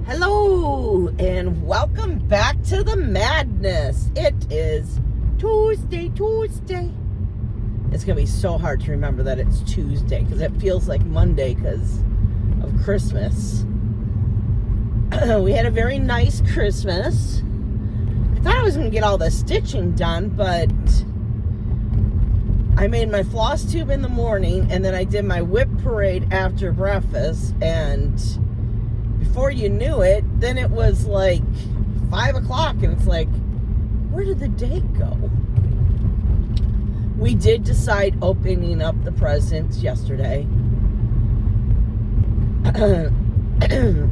Hello and welcome back to the madness. It is Tuesday. It's gonna be so hard to remember that it's Tuesday because it feels like Monday because of Christmas. We had a very nice Christmas. I thought I was gonna get all the stitching done, but I made my floss tube in the morning and then I did my whip parade after breakfast, and before you knew it, then it was like 5 o'clock and it's like, where did the day go? We did decide opening up the presents yesterday,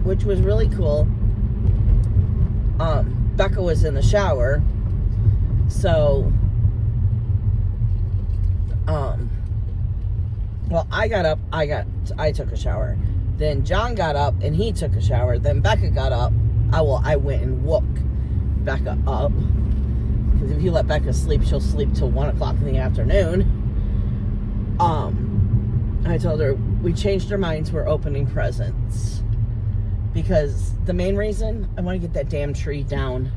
which was really cool. Becca was in the shower, so well, I got up, I took a shower. Then John got up and he took a shower. Then Becca got up. I went and woke Becca up. Because if you let Becca sleep, she'll sleep till 1 o'clock in the afternoon. I told her we changed our minds. We're opening presents. Because the main reason, I want to get that damn tree down.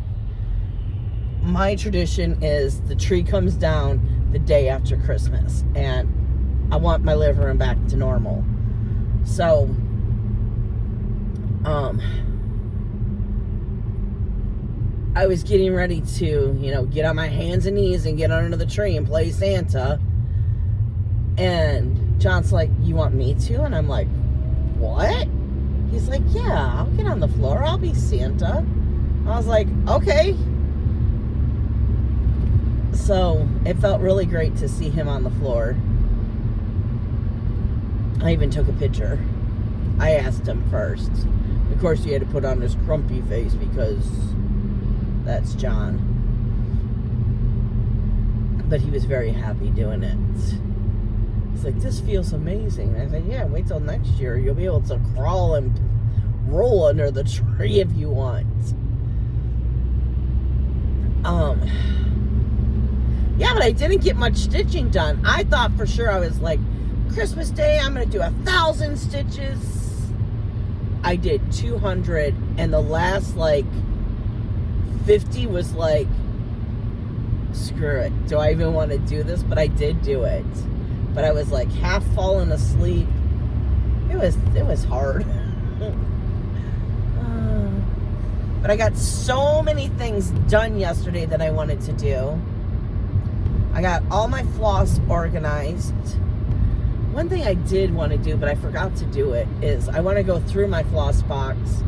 My tradition is the tree comes down the day after Christmas. And I want my living room back to normal. So, I was getting ready to, get on my hands and knees and get under the tree and play Santa. And John's like, you want me to? And I'm like, what? He's like, yeah, I'll get on the floor. I'll be Santa. I was like, okay. So, it felt really great to see him on the floor. I even took a picture. I asked him first. Of course, he had to put on his grumpy face because that's John. But he was very happy doing it. He's like, this feels amazing. I said, yeah, wait till next year. You'll be able to crawl and roll under the tree if you want. Yeah, but I didn't get much stitching done. I thought for sure I was like, Christmas Day, I'm going to do 1,000 stitches. I did 200, and the last, 50 was like, screw it. Do I even want to do this? But I did do it. But I was, half falling asleep. It was hard. But I got so many things done yesterday that I wanted to do. I got all my floss organized. One thing I did want to do, but I forgot to do it, is I want to go through my floss box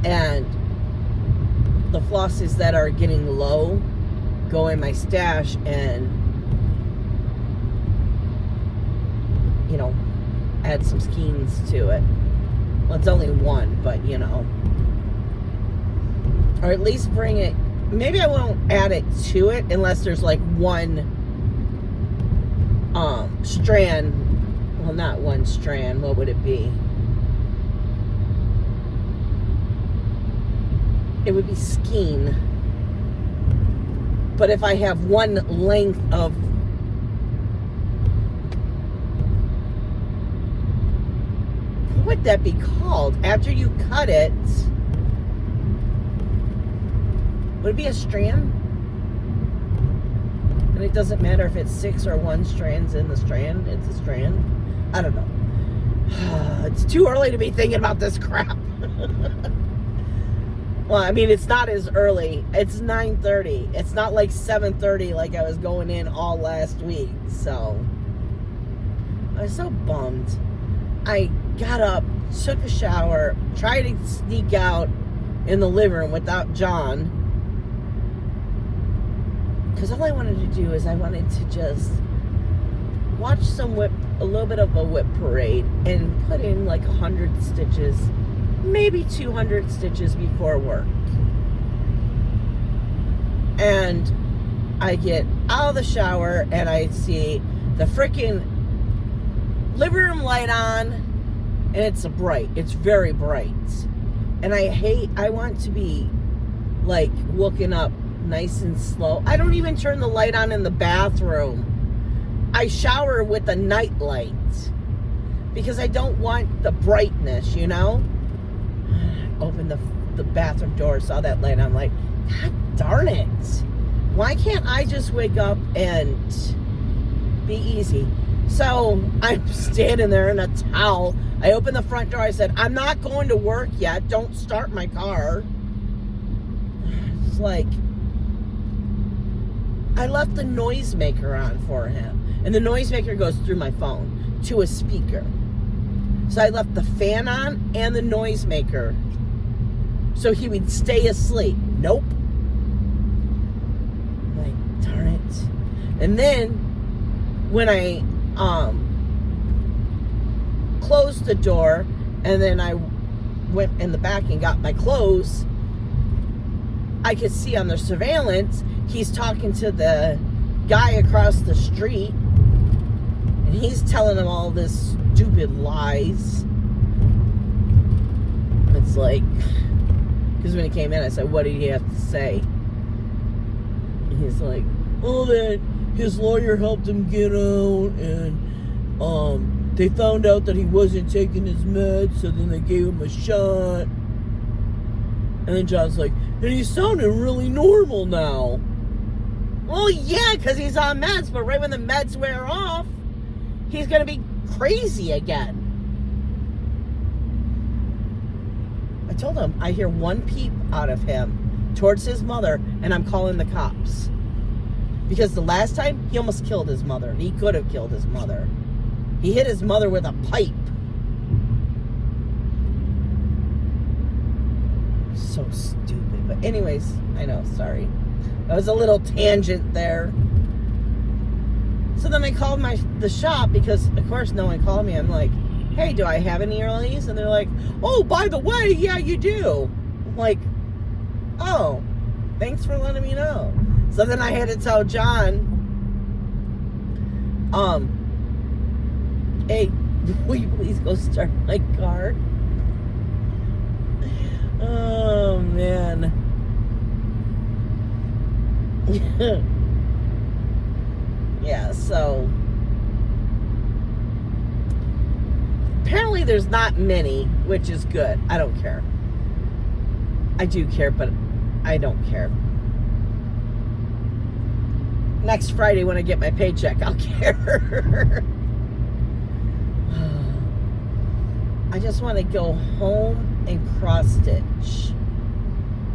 and the flosses that are getting low go in my stash and, add some skeins to it. Well, it's only one, but, or at least bring it. Maybe I won't add it to it unless there's, one strand. Well, not one strand. What would it be? It would be skein. But if I have one length of... What would that be called? After you cut it... Would it be a strand? And it doesn't matter if it's 6 or 1 strands in the strand. It's a strand. I don't know. It's too early to be thinking about this crap. Well, I mean, it's not as early. It's 9:30. It's not like 7:30 like I was going in all last week. So, I was so bummed. I got up, took a shower, tried to sneak out in the living room without John. Because all I wanted to do is I wanted to just watch a little bit of a whip parade and put in 100 stitches, maybe 200 stitches before work. And I get out of the shower and I see the freaking living room light on, and it's very bright. And I want to be looking up nice and slow. I don't even turn the light on in the bathroom. I shower with a night light because I don't want the brightness, Opened the bathroom door, saw that light. I'm like, God darn it. Why can't I just wake up and be easy? So I'm standing there in a towel. I opened the front door. I said, I'm not going to work yet. Don't start my car. It's like, I left the noisemaker on for him. And the noisemaker goes through my phone to a speaker. So I left the fan on and the noisemaker so he would stay asleep. Nope. I'm like, darn it. And then when I closed the door and then I went in the back and got my clothes, I could see on the surveillance he's talking to the guy across the street and he's telling him all this stupid lies. It's like, because when he came in I said, what did he have to say? And he's like, oh, that his lawyer helped him get out and they found out that he wasn't taking his meds, so then they gave him a shot. And then John's like, and he's sounding really normal now. Well, yeah, because he's on meds, but right when the meds wear off, he's going to be crazy again. I told him I hear one peep out of him towards his mother, and I'm calling the cops. Because the last time, he almost killed his mother. He could have killed his mother. He hit his mother with a pipe. So stupid. But anyways, I know, sorry. That was a little tangent there. So then I called the shop because, of course, no one called me. I'm like, hey, do I have any earlies? And they're like, oh, by the way, yeah, you do. I'm like, oh, thanks for letting me know. So then I had to tell John, hey, will you please go start my car? Oh, man. Yeah, so apparently there's not many, which is good. I don't care. I do care, but I don't care. Next Friday when I get my paycheck, I'll care. I just want to go home and cross stitch.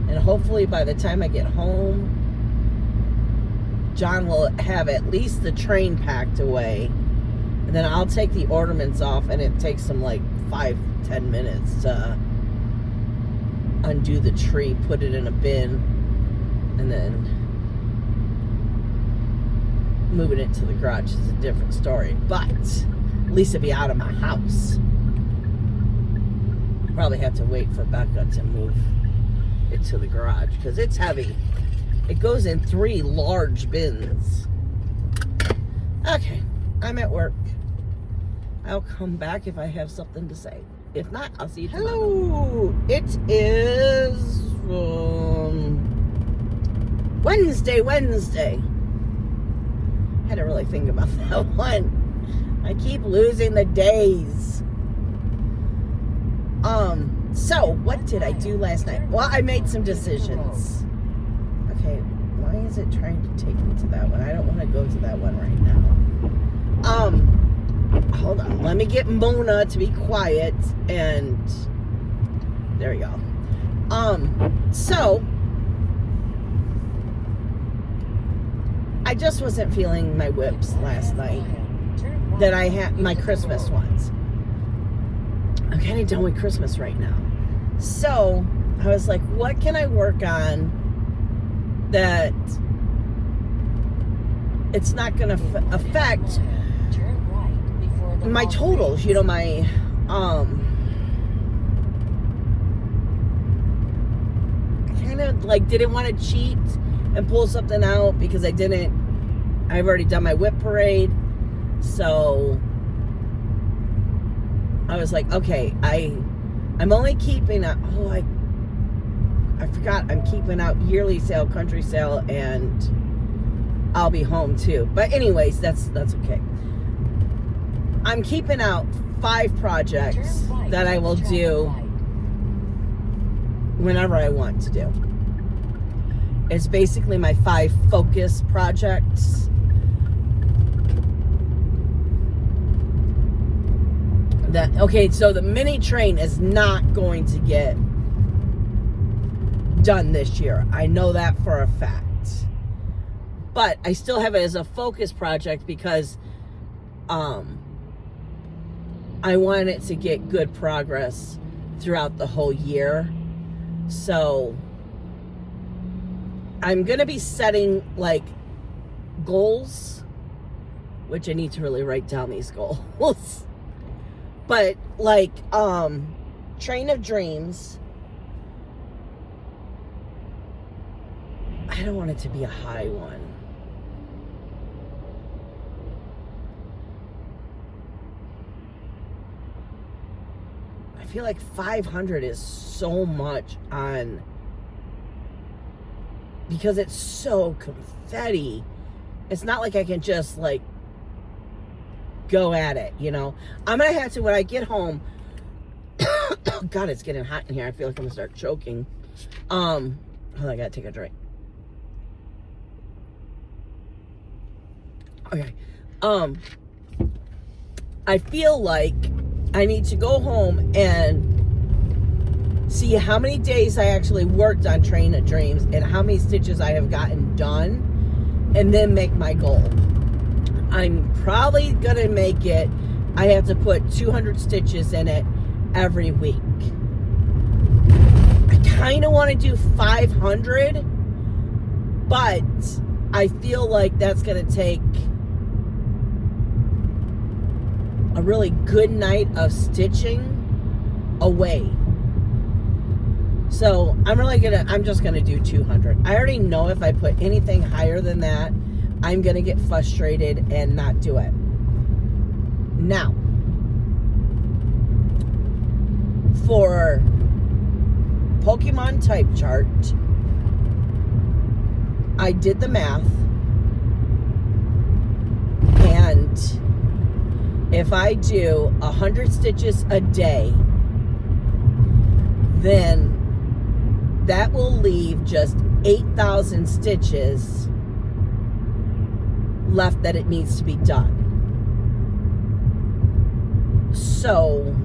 And hopefully by the time I get home, John will have at least the train packed away. And then I'll take the ornaments off, and it takes them like 5-10 minutes to undo the tree, put it in a bin, and then moving it to the garage is a different story. But at least it'll be out of my house. Probably have to wait for Becca to move it to the garage because it's heavy. It goes in 3 large bins. Okay, I'm at work. I'll come back if I have something to say. If not, I'll see you tomorrow. Hello! It is Wednesday. Had to really think about that one. I keep losing the days. So what did I do last night? Well, I made some decisions. Okay, why is it trying to take me to that one? I don't want to go to that one right now. Hold on. Let me get Mona to be quiet, and there we go. So I just wasn't feeling my whips last night that I had, my Christmas ones. I'm kind of done with Christmas right now. So I was like, what can I work on that it's not going to affect my totals, you know, my kind of like didn't want to cheat and pull something out because I've already done my whip parade. So I was like, okay, I'm only keeping out, I forgot, I'm keeping out yearly sale, country sale, and I'll be home too. But anyways, that's okay. I'm keeping out 5 projects that I will do whenever I want to do. It's basically my 5 focus projects. Okay, so the mini train is not going to get done this year. I know that for a fact. But I still have it as a focus project because I want it to get good progress throughout the whole year. So I'm going to be setting like goals, which I need to really write down these goals. But like Train of Dreams, I don't want it to be a high one. I feel like 500 is so much on, because it's so confetti. It's not like I can just like go at it, you know. I'm gonna have to, when I get home, God, it's getting hot in here. I feel like I'm gonna start choking. Hold on, I gotta take a drink. Okay. I feel like I need to go home and see how many days I actually worked on Train of Dreams and how many stitches I have gotten done, and then make my goal. I'm probably gonna make it, I have to put 200 stitches in it every week. I kind of want to do 500, but I feel like that's gonna take a really good night of stitching away. So I'm just gonna do 200. I already know if I put anything higher than that, I'm gonna get frustrated and not do it. Now, for Pokemon type chart, I did the math, and if I do 100 stitches a day, then that will leave just 8,000 stitches left that it needs to be done. So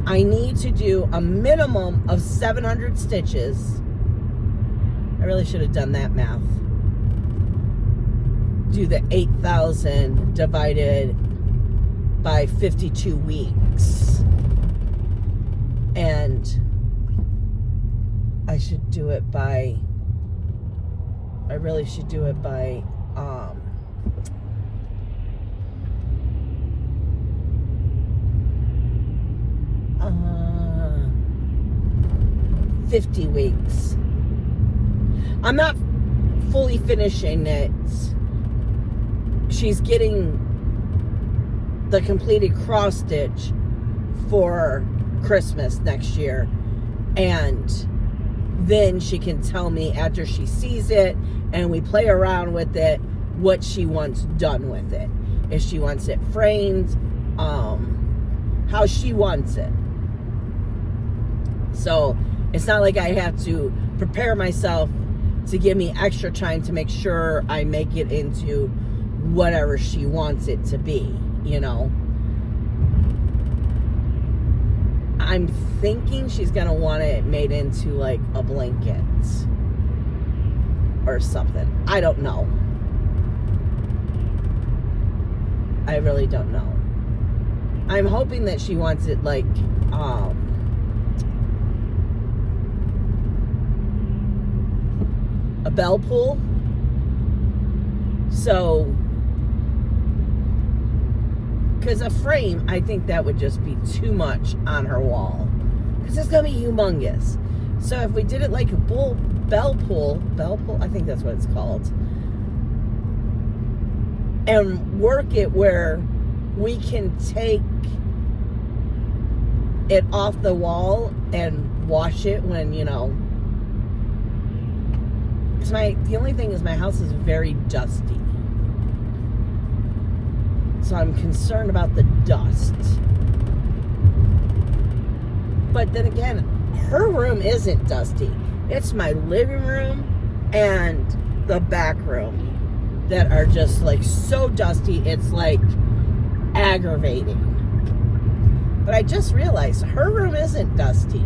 I need to do a minimum of 700 stitches. I really should have done that math. Do the 8,000 divided by 52 weeks. And I should do it by, I really should do it by 50 weeks. I'm not fully finishing it. She's getting the completed cross stitch for Christmas next year, and then she can tell me after she sees it and we play around with it what she wants done with it. If she wants it framed, how she wants it. So it's not like I have to prepare myself to give me extra time to make sure I make it into whatever she wants it to be, you know. I'm thinking she's gonna want it made into like a blanket or something. I don't know. I really don't know. I'm hoping that she wants it like a bell pull. So, because a frame, I think that would just be too much on her wall. Because it's going to be humongous. So if we did it like a bell pull, I think that's what it's called. And work it where we can take it off the wall and wash it when, you know. Because the only thing is my house is very dusty. So I'm concerned about the dust. But then again, her room isn't dusty. It's my living room and the back room that are just like so dusty, it's like aggravating. But I just realized her room isn't dusty.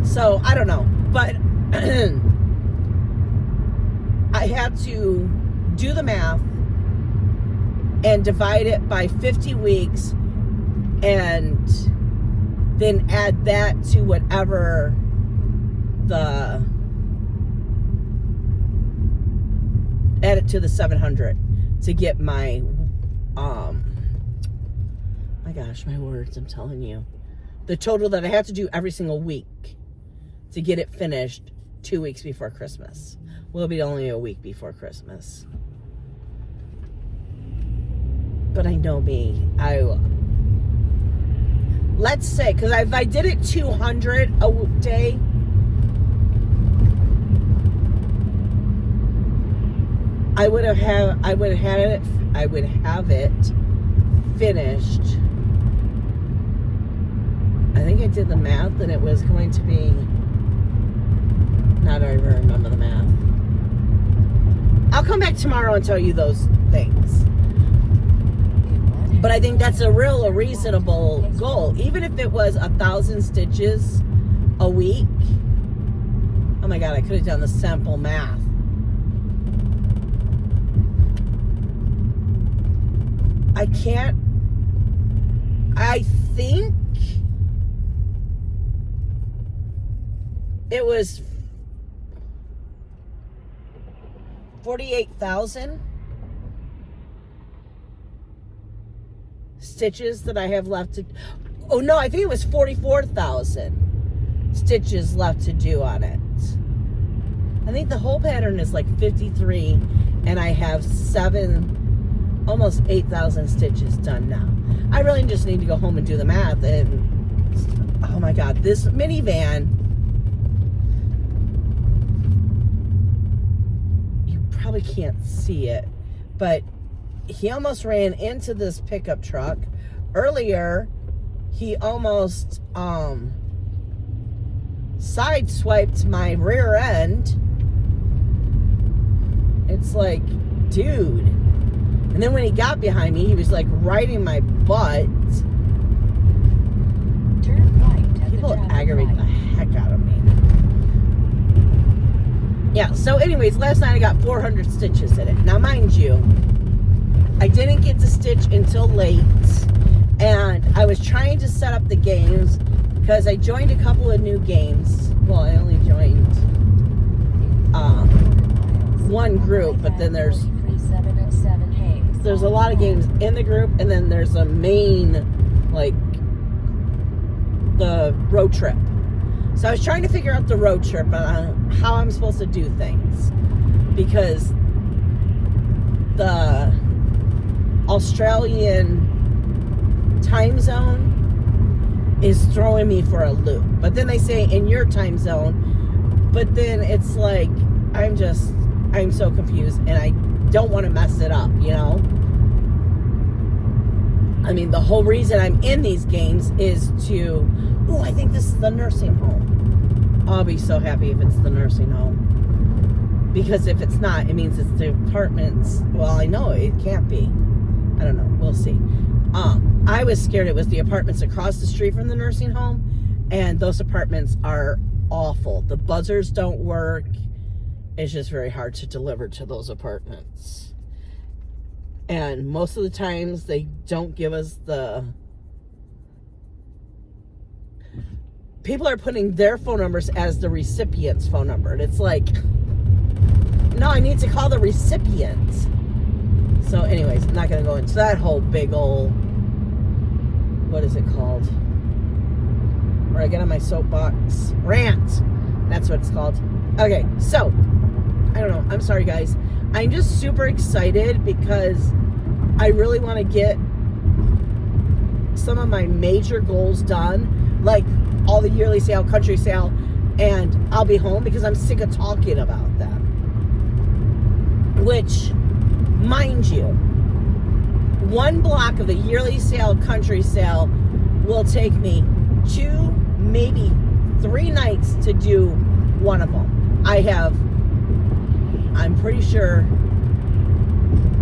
So I don't know, but I had to do the math and divide it by 50 weeks and then add that to whatever add it to the 700 to get my my gosh, my words, I'm telling you, the total that I have to do every single week to get it finished 2 weeks before Christmas. Will be only a week before Christmas, but I know me, let's say, because if I did it 200 a day, I would have it finished. I think I did the math and it was going to be, not even remember the math. I'll come back tomorrow and tell you those things. But I think that's a reasonable goal. Even if it was 1,000 stitches a week. Oh my God, I could have done the simple math. I think it was 48,000 stitches that I have left to, oh no, I think it was 44,000 stitches left to do on it. I think the whole pattern is like 53 and I have almost 8,000 stitches done now. I really just need to go home and do the math. And oh my God, this minivan, you probably can't see it, but he almost ran into this pickup truck. Earlier, he almost sideswiped my rear end. It's like, dude. And then when he got behind me, he was like riding my butt. Turn right. People aggravate the heck out of me. Yeah, so anyways, last night I got 400 stitches in it. Now mind you, I didn't get to stitch until late. And I was trying to set up the games because I joined a couple of new games. Well, I only joined one group, but then there's a lot of games in the group, and then there's a main, like, the road trip. So I was trying to figure out the road trip and how I'm supposed to do things, because the Australian time zone is throwing me for a loop. But then they say in your time zone, but then it's like I'm so confused and I don't want to mess it up, you know? I mean, the whole reason I'm in these games is to, oh, I think this is the nursing home. I'll be so happy if it's the nursing home. Because if it's not, it means it's the apartments. Well, I know it can't be. I don't know. We'll see. I was scared it was the apartments across the street from the nursing home, and those apartments are awful. The buzzers don't work. It's just very hard to deliver to those apartments. And most of the times they don't give us people are putting their phone numbers as the recipient's phone number. And it's like, no, I need to call the recipient. So anyways, I'm not going to go into that whole big old, what is it called? Where I get on my soapbox. Rant. That's what it's called. Okay, so, I don't know. I'm sorry, guys. I'm just super excited because I really want to get some of my major goals done, like all the yearly sale, country sale, and I'll be home because I'm sick of talking about them. Which, mind you, one block of the yearly sale, country sale will take me 2, maybe 3 nights to do one of them. I'm pretty sure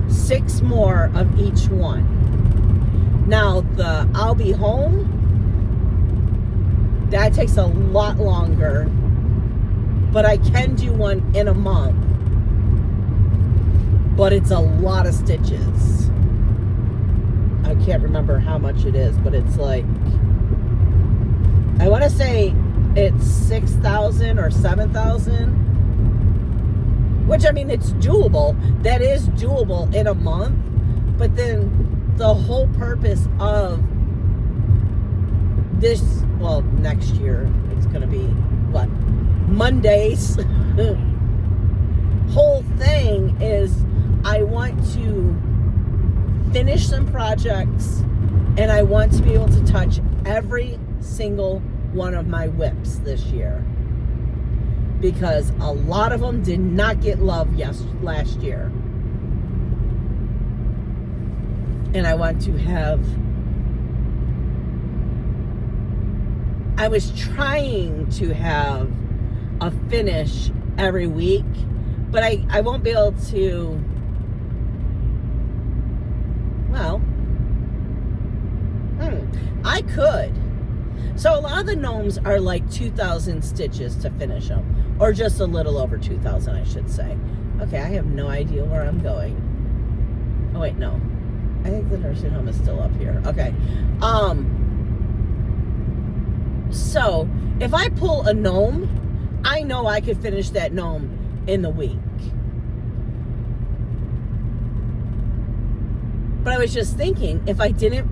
6 more of each one. Now the I'll be home, that takes a lot longer, but I can do one in a month, but it's a lot of stitches. I can't remember how much it is, but it's like, I want to say it's 6,000 or 7,000, which, I mean, it's doable. That is doable in a month, but then the whole purpose of this, well, next year, it's going to be, what, Mondays? Whole thing is I want to finish some projects, and I want to be able to touch every single one of my whips this year, because a lot of them did not get love last year. And I want to have, I was trying to have a finish every week, but I won't be able to, well, I could. So a lot of the gnomes are like 2,000 stitches to finish them, or just a little over 2,000, I should say. Okay, I have no idea where I'm going. Oh wait, no. I think the nursing home is still up here. Okay. So if I pull a gnome, I know I could finish that gnome in the week. But I was just thinking, if I didn't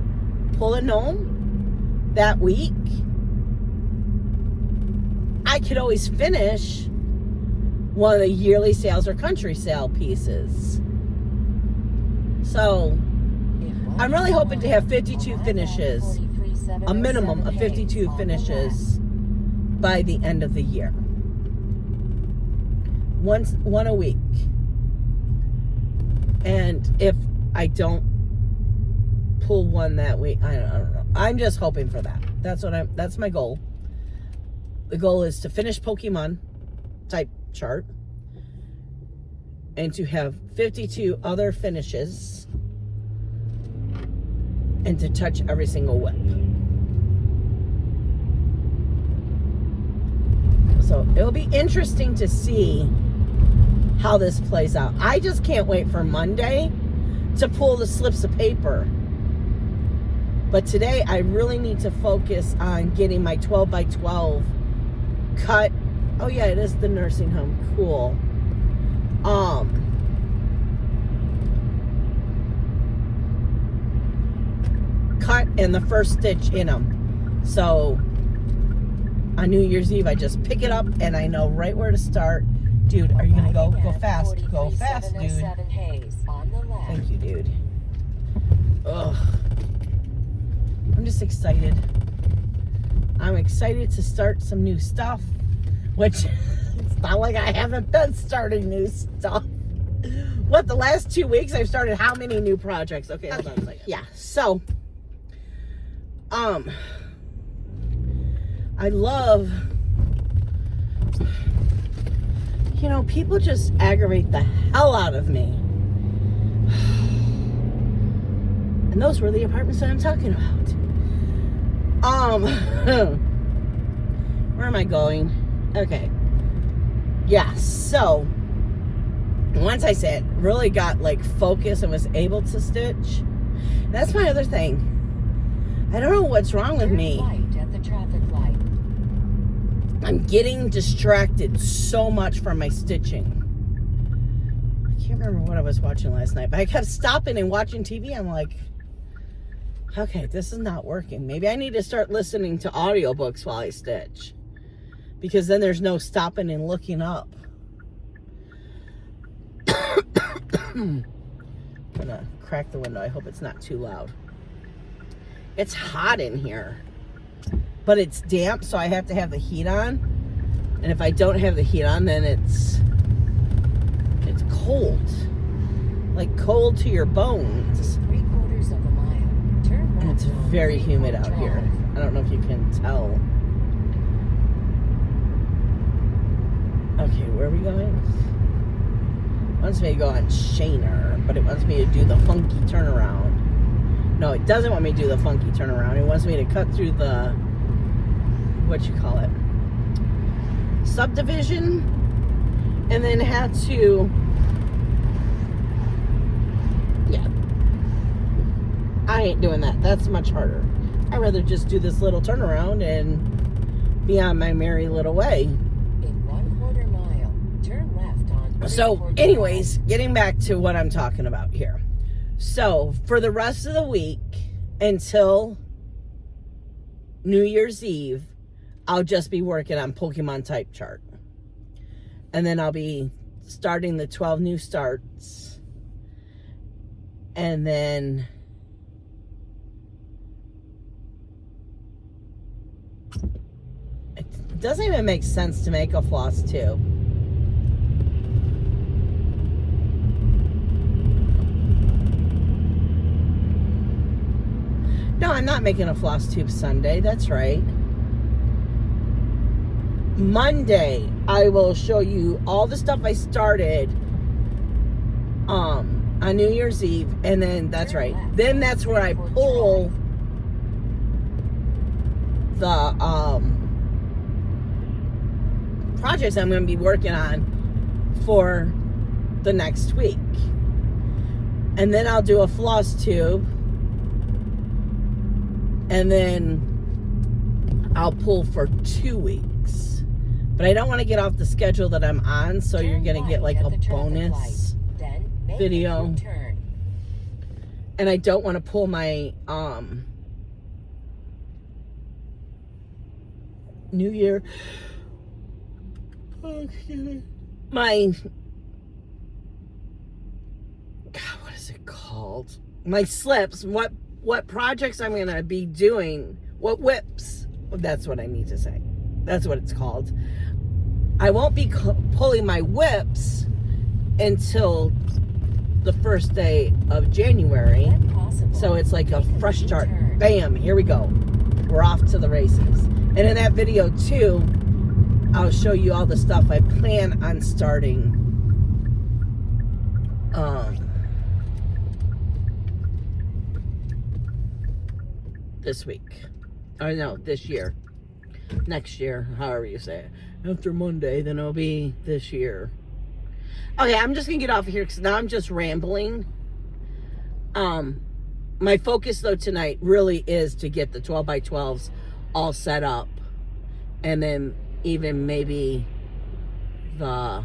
pull a gnome that week, I could always finish one of the yearly sales or country sale pieces. So I'm really hoping to have 52 finishes, a minimum of 52 finishes by the end of the year. One a week. And if I don't pull one that week, I don't know. I'm just hoping for that. That's my goal. The goal is to finish Pokemon type chart and to have 52 other finishes and to touch every single whip. So it'll be interesting to see how this plays out. I just can't wait for Monday to pull the slips of paper. But today I really need to focus on getting my 12 by 12 cut. Oh yeah, it is the nursing home. Cool. Cut and the first stitch in them. So on New Year's Eve, I just pick it up and I know right where to start. Dude, are you gonna go? Go fast. Go fast, dude. Thank you, dude. Ugh. I'm just excited. I'm excited to start some new stuff, which it's not like I haven't been starting new stuff. What, the last 2 weeks I've started how many new projects? Okay, hold on a second. Yeah, so I love, you know, people just aggravate the hell out of me. And those were the apartments that I'm talking about. Where am I going? Okay. Yeah, so once I said really got like focused and was able to stitch, that's my other thing. I don't know what's wrong with me. I'm getting distracted so much from my stitching. I can't remember what I was watching last night, but I kept stopping and watching TV. I'm like, okay, this is not working. Maybe I need to start listening to audiobooks while I stitch, because then there's no stopping and looking up. I'm gonna crack the window. I hope it's not too loud. It's hot in here, but it's damp, so I have to have the heat on. And if I don't have the heat on, then it's cold. Like cold to your bones. 3/4 of a mile. Turn It's very humid out here. I don't know if you can tell. Okay, where are we going? It wants me to go on Shaner, but it wants me to do the funky turnaround. No, it doesn't want me to do the funky turnaround. It wants me to cut through the, what you call it, subdivision, and then have to, yeah, I ain't doing that. That's much harder. I'd rather just do this little turnaround and be on my merry little way. In 1/4 mile, turn left on. So, anyways, getting back to what I'm talking about here. So, for the rest of the week, until New Year's Eve, I'll just be working on Pokemon type chart. And then I'll be starting the 12 new starts. And then it doesn't even make sense to make a floss tube. No, I'm not making a floss tube Sunday. That's right. Monday, I will show you all the stuff I started on New Year's Eve. And then, that's right. Then that's where I pull the projects I'm going to be working on for the next week. And then I'll do a floss tube. And then I'll pull for 2 weeks. But I don't want to get off the schedule that I'm on, so you're going to get like a bonus video. And I don't want to pull my New Year. Oh, excuse me. My, God, what is it called? My slips. What projects I'm going to be doing, what whips, that's what I need to say. That's what it's called. I won't be pulling my whips until the first day of January. So it's like a fresh start. Bam, here we go. We're off to the races. And in that video too, I'll show you all the stuff I plan on starting. This week. Or no, this year. Next year, however you say it. After Monday, then it'll be this year. Okay, I'm just going to get off of here because now I'm just rambling. My focus, though, tonight really is to get the 12x12s all set up. And then even maybe the,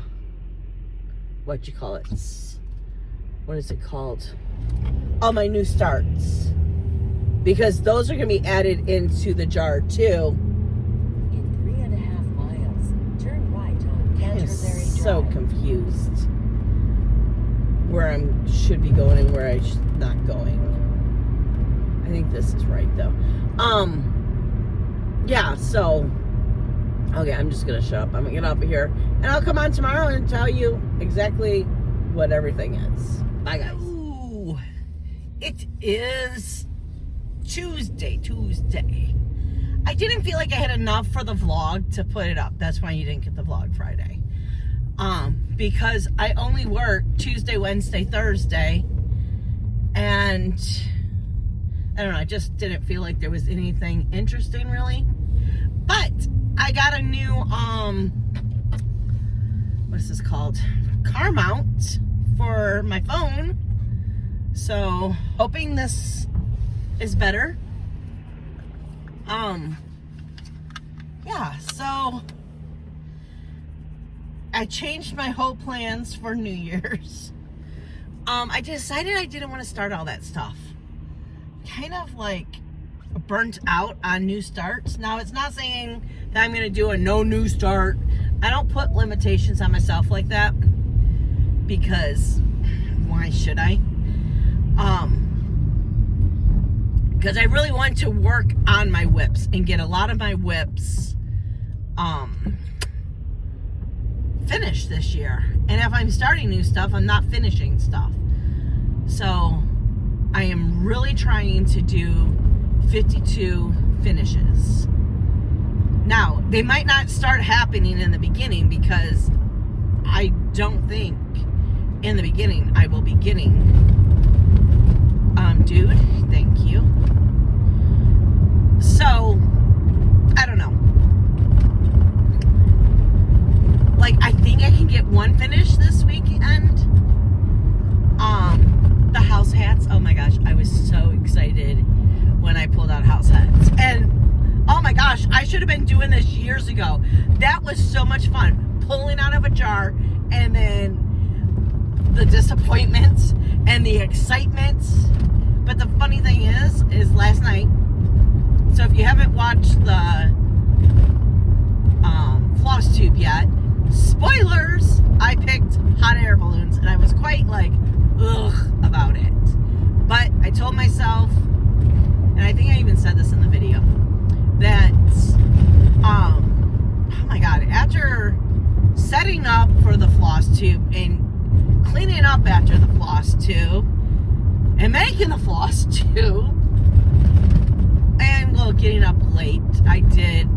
what you call it? What is it called? All my new starts. Because those are going to be added into the jar too. In 3.5 miles, turn right on Canterbury Drive. So confused where I should be going and where I'm not going. I think this is right though. Yeah, so okay, I'm just gonna shut up. I'm gonna get off of here and I'll come on tomorrow and tell you exactly what everything is. Bye guys. Ooh, it is Tuesday. I didn't feel like I had enough for the vlog to put it up. That's why you didn't get the vlog Friday. Because I only work Tuesday, Wednesday, Thursday, and I don't know, I just didn't feel like there was anything interesting really. But I got a new what is this called? Car mount for my phone. So hoping this is better. Yeah, so I changed my whole plans for New Year's. I decided I didn't want to start all that stuff. Kind of like burnt out on new starts. Now, it's not saying that I'm going to do a no new start. I don't put limitations on myself like that because why should I? Because I really want to work on my whips and get a lot of my whips finished this year. And if I'm starting new stuff, I'm not finishing stuff. So I am really trying to do 52 finishes. Now, they might not start happening in the beginning because I don't think in the beginning I will be getting, dude, thank you. So, I don't know. Like, I think I can get one finish this weekend. The house hats, oh my gosh, I was so excited when I pulled out house hats. And, oh my gosh, I should have been doing this years ago. That was so much fun. Pulling out of a jar, and then the disappointments and the excitement. But the funny thing is last night, so if you haven't watched the Flosstube yet, spoilers, I picked hot air balloons, and I was quite like, ugh, about it. But I told myself, and I think I even said this in the video, that, oh my God, after setting up for the Flosstube and cleaning up after the Flosstube and making the Flosstube and, well, getting up late, I did,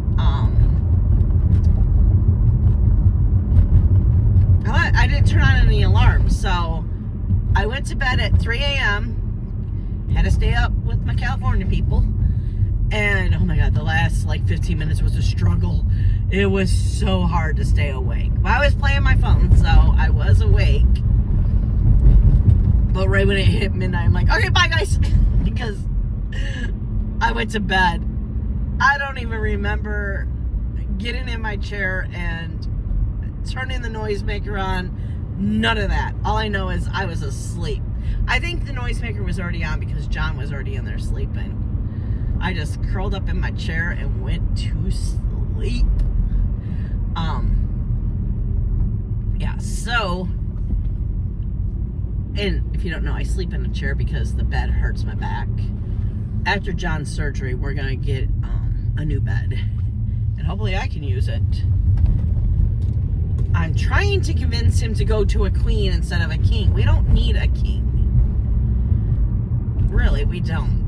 I didn't turn on any alarms, so I went to bed at 3 a.m., had to stay up with my California people, and oh my God, the last like 15 minutes was a struggle. It was so hard to stay awake. Well, I was playing my phone, so I was awake, but right when it hit midnight, I'm like, okay, bye guys, because I went to bed. I don't even remember getting in my chair and turning the noisemaker on. None of that. All I know is I was asleep. I think the noisemaker was already on because John was already in there sleeping. I just curled up in my chair and went to sleep. Yeah, so, and if you don't know, I sleep in a chair because the bed hurts my back. After John's surgery, we're gonna get a new bed, and hopefully I can use it. I'm trying to convince him to go to a queen instead of a king. We don't need a king. Really, we don't.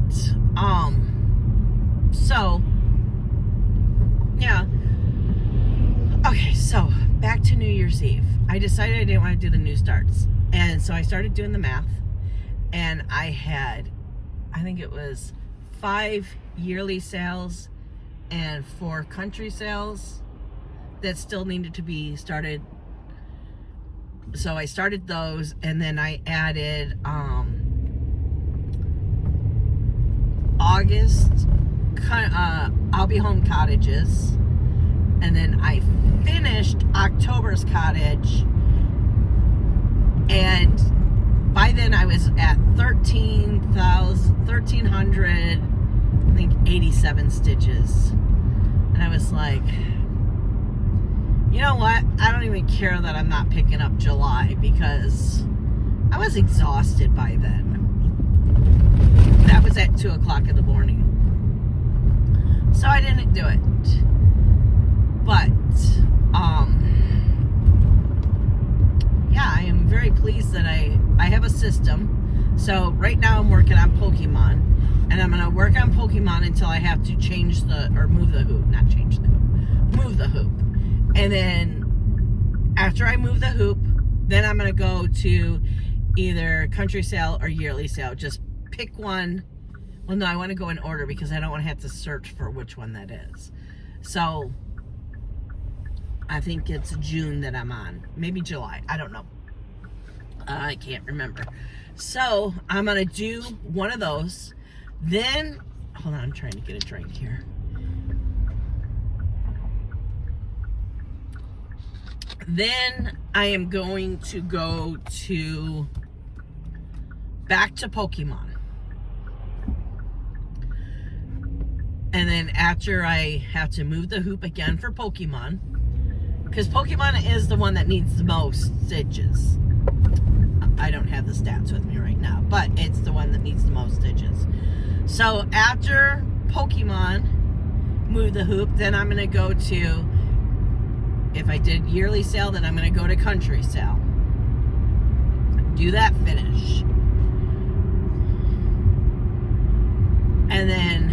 So, yeah. Okay, so, back to New Year's Eve. I decided I didn't want to do the new starts. And so I started doing the math. And I had, I think it was 5 yearly sales and 4 country sales that still needed to be started. So I started those, and then I added August I'll Be Home cottages, and then I finished October's cottage, and by then I was at 1300, I think 87 stitches, and I was like, you know what? I don't even care that I'm not picking up July because I was exhausted by then. That was at 2 o'clock in the morning. So I didn't do it. But, yeah, I am very pleased that I have a system. So right now I'm working on Pokemon. And I'm going to work on Pokemon until I have to change or move the hoop. Not change the hoop. Move the hoop. And then after I move the hoop, then I'm going to go to either country sale or yearly sale. Just pick one. Well, no, I want to go in order because I don't want to have to search for which one that is. So I think it's June that I'm on. Maybe July. I don't know. I can't remember. So I'm going to do one of those. Then, hold on, I'm trying to get a drink here. Then I am going to go back to Pokemon. And then after I have to move the hoop again for Pokemon, because Pokemon is the one that needs the most stitches. I don't have the stats with me right now, but it's the one that needs the most stitches. So after Pokemon, move the hoop, then I'm going to go to, if I did yearly sale, then I'm going to go to country sale. Do that finish. And then,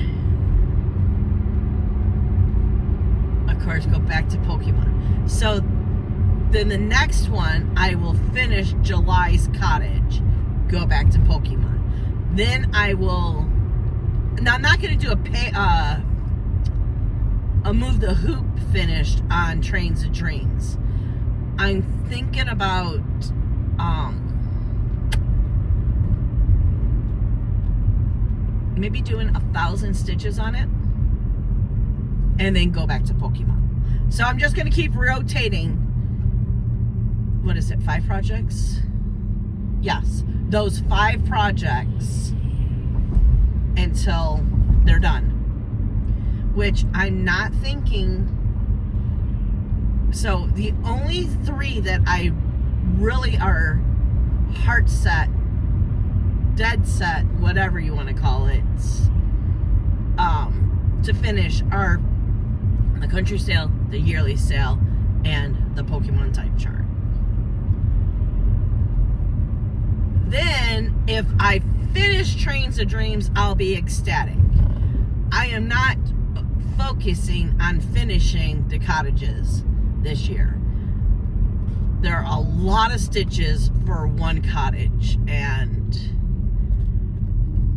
of course, go back to Pokemon. So then the next one, I will finish July's cottage, go back to Pokemon. Then I will, now I'm not going to do a move the hoop finished on Trains of Dreams. I'm thinking about maybe doing 1,000 stitches on it and then go back to Pokemon. So I'm just going to keep rotating. What is it, 5 projects? Yes, those 5 projects until they're done. Which I'm not thinking. So the only 3 that I really are heart set, dead set, whatever you want to call it, to finish are the country sale, the yearly sale, and the Pokemon type chart. Then if I finish Trains of Dreams, I'll be ecstatic. I am not focusing on finishing the cottages this year. There are a lot of stitches for one cottage, and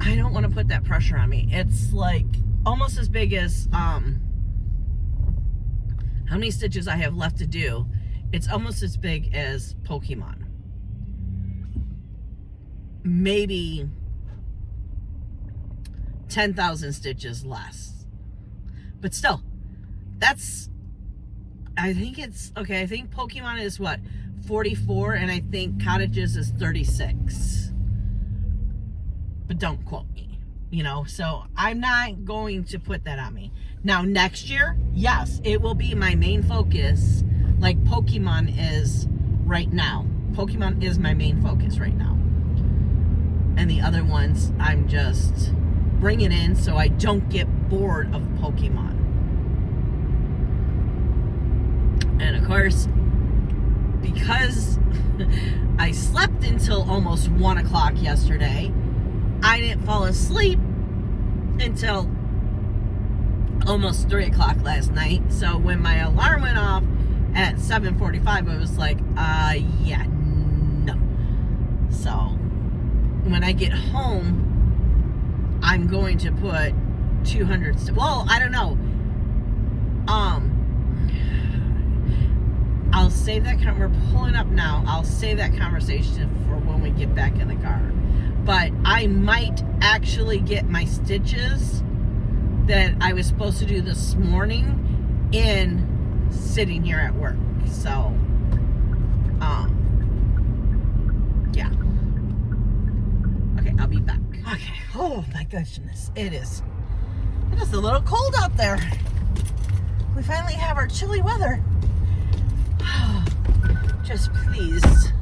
I don't want to put that pressure on me. It's like almost as big as how many stitches I have left to do. It's almost as big as Pokemon. Maybe 10,000 stitches less. But still, that's, I think it's, okay, I think Pokemon is what, 44, and I think cottages is 36. But don't quote me, you know, so I'm not going to put that on me. Now, next year, yes, it will be my main focus, like Pokemon is right now. Pokemon is my main focus right now. And the other ones, I'm just bringing in so I don't get bored of Pokemon. And of course, because I slept until almost 1 o'clock yesterday, I didn't fall asleep until almost 3 o'clock last night. So when my alarm went off at 7:45, I was like, yeah, no. So when I get home, I'm going to put 200, well, I don't know. I'll save that, we're pulling up now. I'll save that conversation for when we get back in the car. But I might actually get my stitches that I was supposed to do this morning in sitting here at work. So, yeah. Okay, I'll be back. Okay, oh my goodness, it is a little cold out there. We finally have our chilly weather. Just please,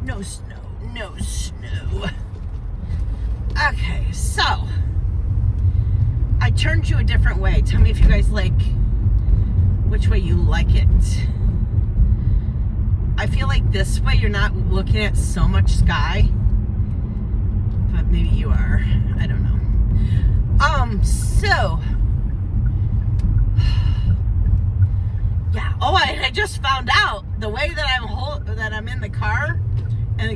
no snow, no snow. Okay, so I turned you a different way. Tell me if you guys like which way you like it. I feel like this way you're not looking at so much sky, but maybe you are. I don't know. So yeah. Oh, I just found out the way that I'm in the car, and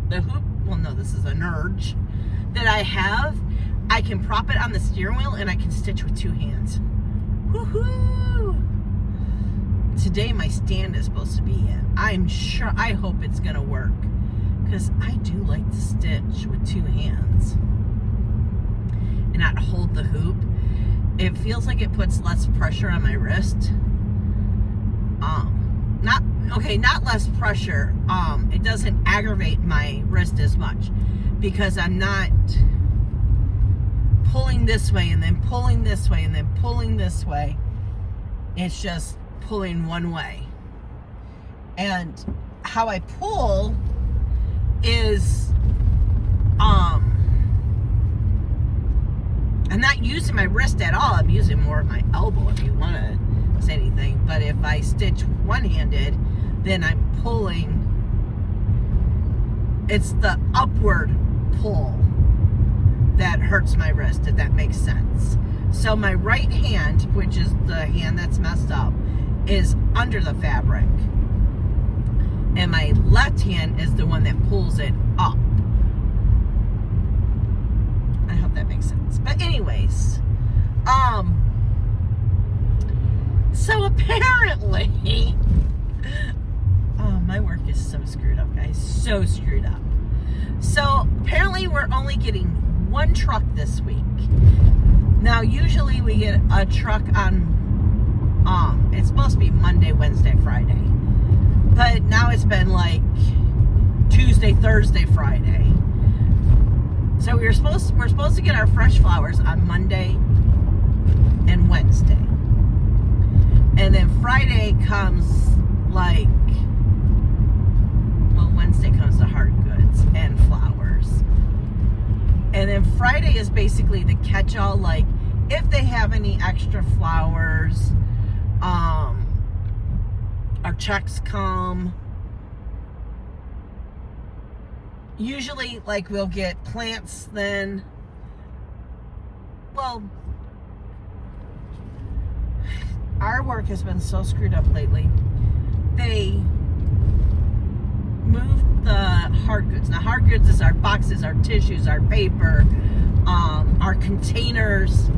the hoop. Well, no, this is an urge that I have. I can prop it on the steering wheel and I can stitch with 2 hands. Woohoo! Today my stand is supposed to be in. I'm sure, I hope it's gonna work, because I do like to stitch with 2 hands and not hold the hoop. It feels like it puts less pressure on my wrist. Not less pressure. It doesn't aggravate my wrist as much, because I'm not pulling this way and then pulling this way and then pulling this way. It's just pulling one way. And how I pull is, I'm not using my wrist at all. I'm using more of my elbow, if you want to say anything. But if I stitch one-handed, then I'm pulling, it's the upward pull that hurts my wrist, if that makes sense. So my right hand, which is the hand that's messed up, is under the fabric. And my left hand is the one that pulls it up. I hope that makes sense. But anyways, so apparently, oh, my work is so screwed up, guys. So screwed up. So apparently we're only getting one truck this week. Now, usually we get a truck on, it's supposed to be Monday, Wednesday, Friday. But now it's been like Tuesday, Thursday, Friday. So we're supposed to get our fresh flowers on Monday and Wednesday. And then Friday comes like, well, Wednesday comes the hard goods and flowers. And then Friday is basically the catch-all, like if they have any extra flowers, our checks come. Usually, like, we'll get plants then. Well, our work has been so screwed up lately. They moved the hard goods. Now, hard goods is our boxes, our tissues, our paper, our containers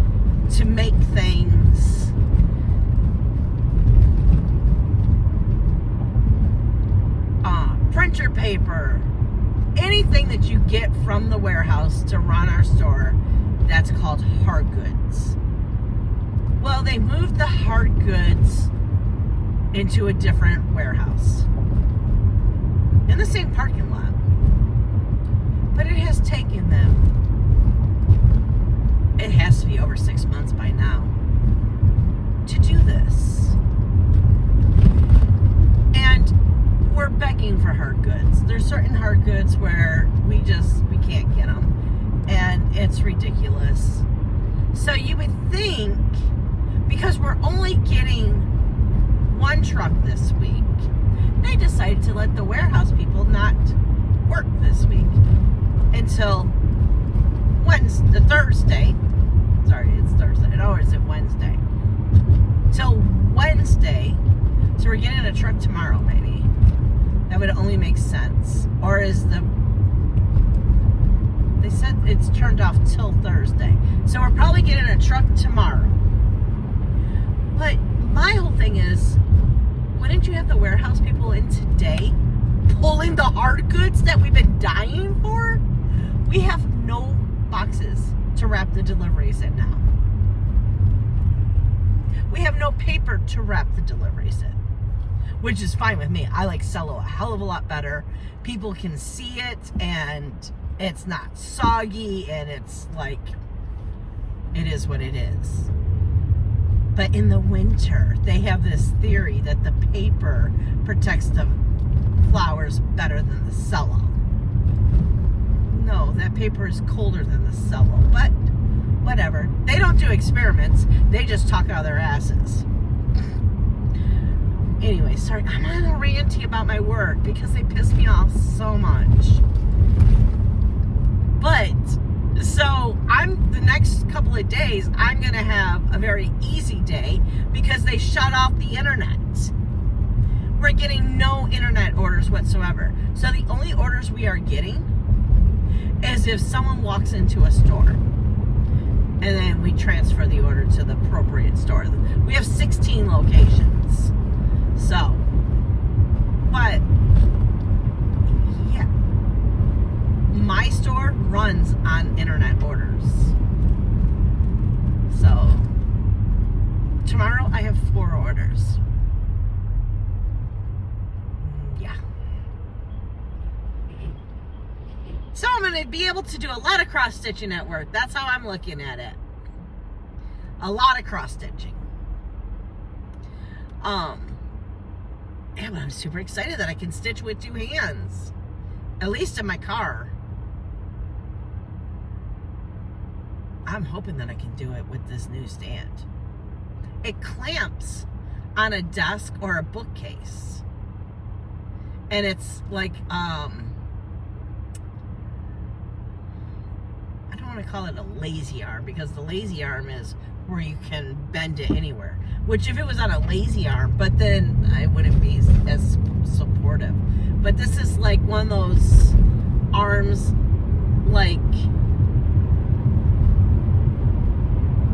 to make things. Printer paper, anything that you get from the warehouse to run our store, that's called hard goods. Well, they moved the hard goods into a different warehouse in the same parking lot. But it has taken them, it has to be over 6 months by now, to do this. And we're begging for hard goods. There's certain hard goods where we can't get them. And it's ridiculous. So you would think, because we're only getting one truck this week, they decided to let the warehouse people not work this week until Thursday. Sorry, it's Thursday. Or is it Wednesday? Till Wednesday. So we're getting a truck tomorrow, maybe. That would only make sense. Or is they said it's turned off till Thursday. So we're probably getting a truck tomorrow. But my whole thing is, wouldn't you have the warehouse people in today pulling the hard goods that we've been dying for? We have no boxes to wrap the deliveries in now. We have no paper to wrap the deliveries in, which is fine with me. I like Cello a hell of a lot better. People can see it, and it's not soggy, and it's like, it is what it is. But in the winter, they have this theory that the paper protects the flowers better than the cello. No, that paper is colder than the cello, but whatever. They don't do experiments. They just talk out of their asses. Anyway, sorry, I'm on a ranty about my work because they piss me off so much. But, so, the next couple of days, I'm going to have a very easy day because they shut off the internet. We're getting no internet orders whatsoever. So the only orders we are getting is if someone walks into a store. And then we transfer the order to the appropriate store. We have 16 locations. So, but, yeah. My store runs on internet orders. So, tomorrow I have 4 orders. Yeah. So I'm going to be able to do a lot of cross-stitching at work. That's how I'm looking at it. A lot of cross-stitching. Yeah, but I'm super excited that I can stitch with 2 hands. At least in my car. I'm hoping that I can do it with this new stand. It clamps on a desk or a bookcase. And it's like, I don't want to call it a lazy arm, because the lazy arm is where you can bend it anywhere. Which if it was on a lazy arm, but then I wouldn't be as supportive. But this is like one of those arms, like,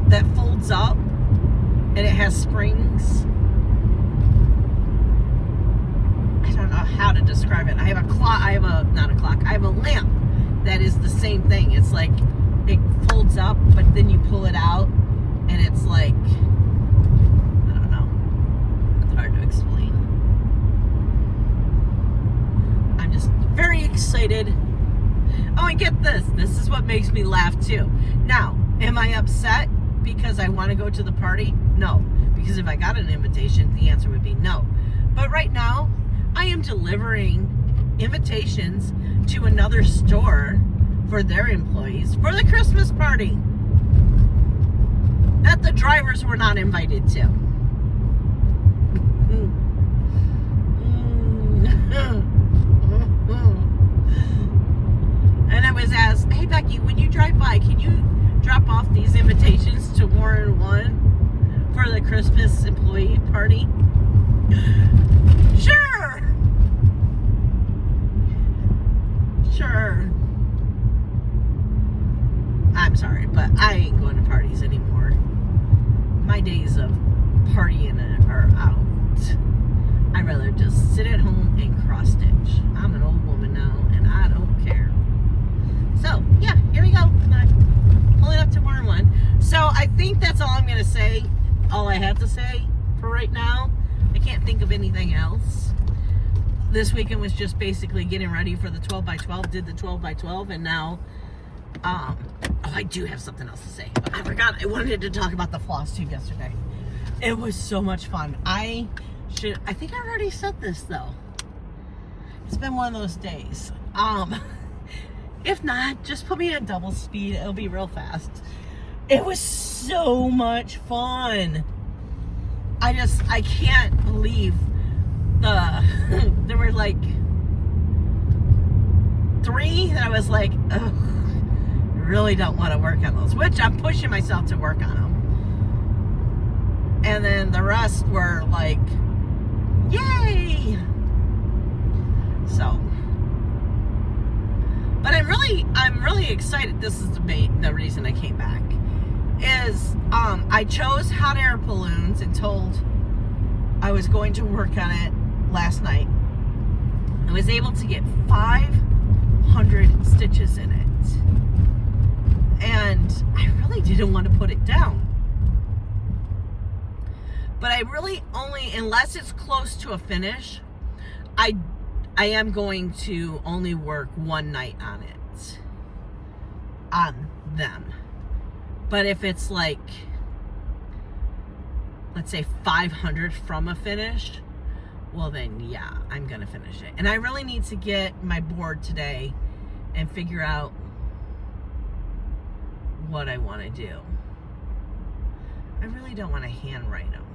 that folds up and it has springs. I don't know how to describe it. I have a lamp that is the same thing. It's like it folds up, but then you pull it out and it's like, I don't know. It's hard to explain. I'm just very excited. Oh, and get this. This is what makes me laugh too. Now, am I upset because I want to go to the party? No. Because if I got an invitation, the answer would be no. But right now, I am delivering invitations to another store for their employees for the Christmas party that the drivers were not invited to. And I was asked, hey Becky, when you drive by, can you drop off these invitations to Warren 1 for the Christmas employee party? Sure. I'm sorry, but I ain't going to parties anymore. My days of partying are out. I'd rather just sit at home and cross stitch. I'm an old woman now, and I don't care. So, yeah, here we go. I'm pulling up to Warren 1. So, I think that's all I'm going to say. All I have to say for right now. I can't think of anything else. This weekend was just basically getting ready for the 12 by 12. Did the 12 by 12, and now, oh, I do have something else to say. I forgot. I wanted to talk about the Flosstube yesterday. It was so much fun. I think I already said this though. It's been one of those days. If not, just put me on double speed. It'll be real fast. It was so much fun. I can't believe there were like 3 that I was like, ugh, really don't want to work on those, which I'm pushing myself to work on them. And then the rest were like, yay! So, but I'm really excited. This is the reason I came back. Is I chose hot air balloons and told I was going to work on it last night. I was able to get 500 stitches in it, and I really didn't want to put it down, but I really only, unless it's close to a finish, I am going to only work one night on it, on them. But if it's like, let's say 500 from a finish, well then yeah, I'm gonna finish it. And I really need to get my board today and figure out what I want to do. I really don't want to handwrite them.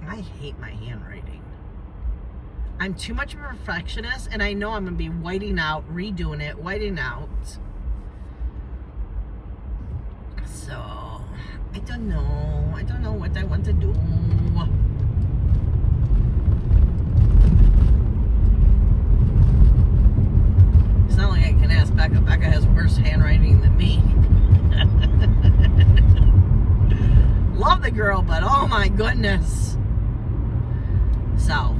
I hate my handwriting. I'm too much of a perfectionist, and I know I'm gonna be whiting out, redoing it, whiting out. So, I don't know. I don't know what I want to do. It's not like I can ask Becca. Becca has worse handwriting than me. Love the girl, but oh my goodness. So,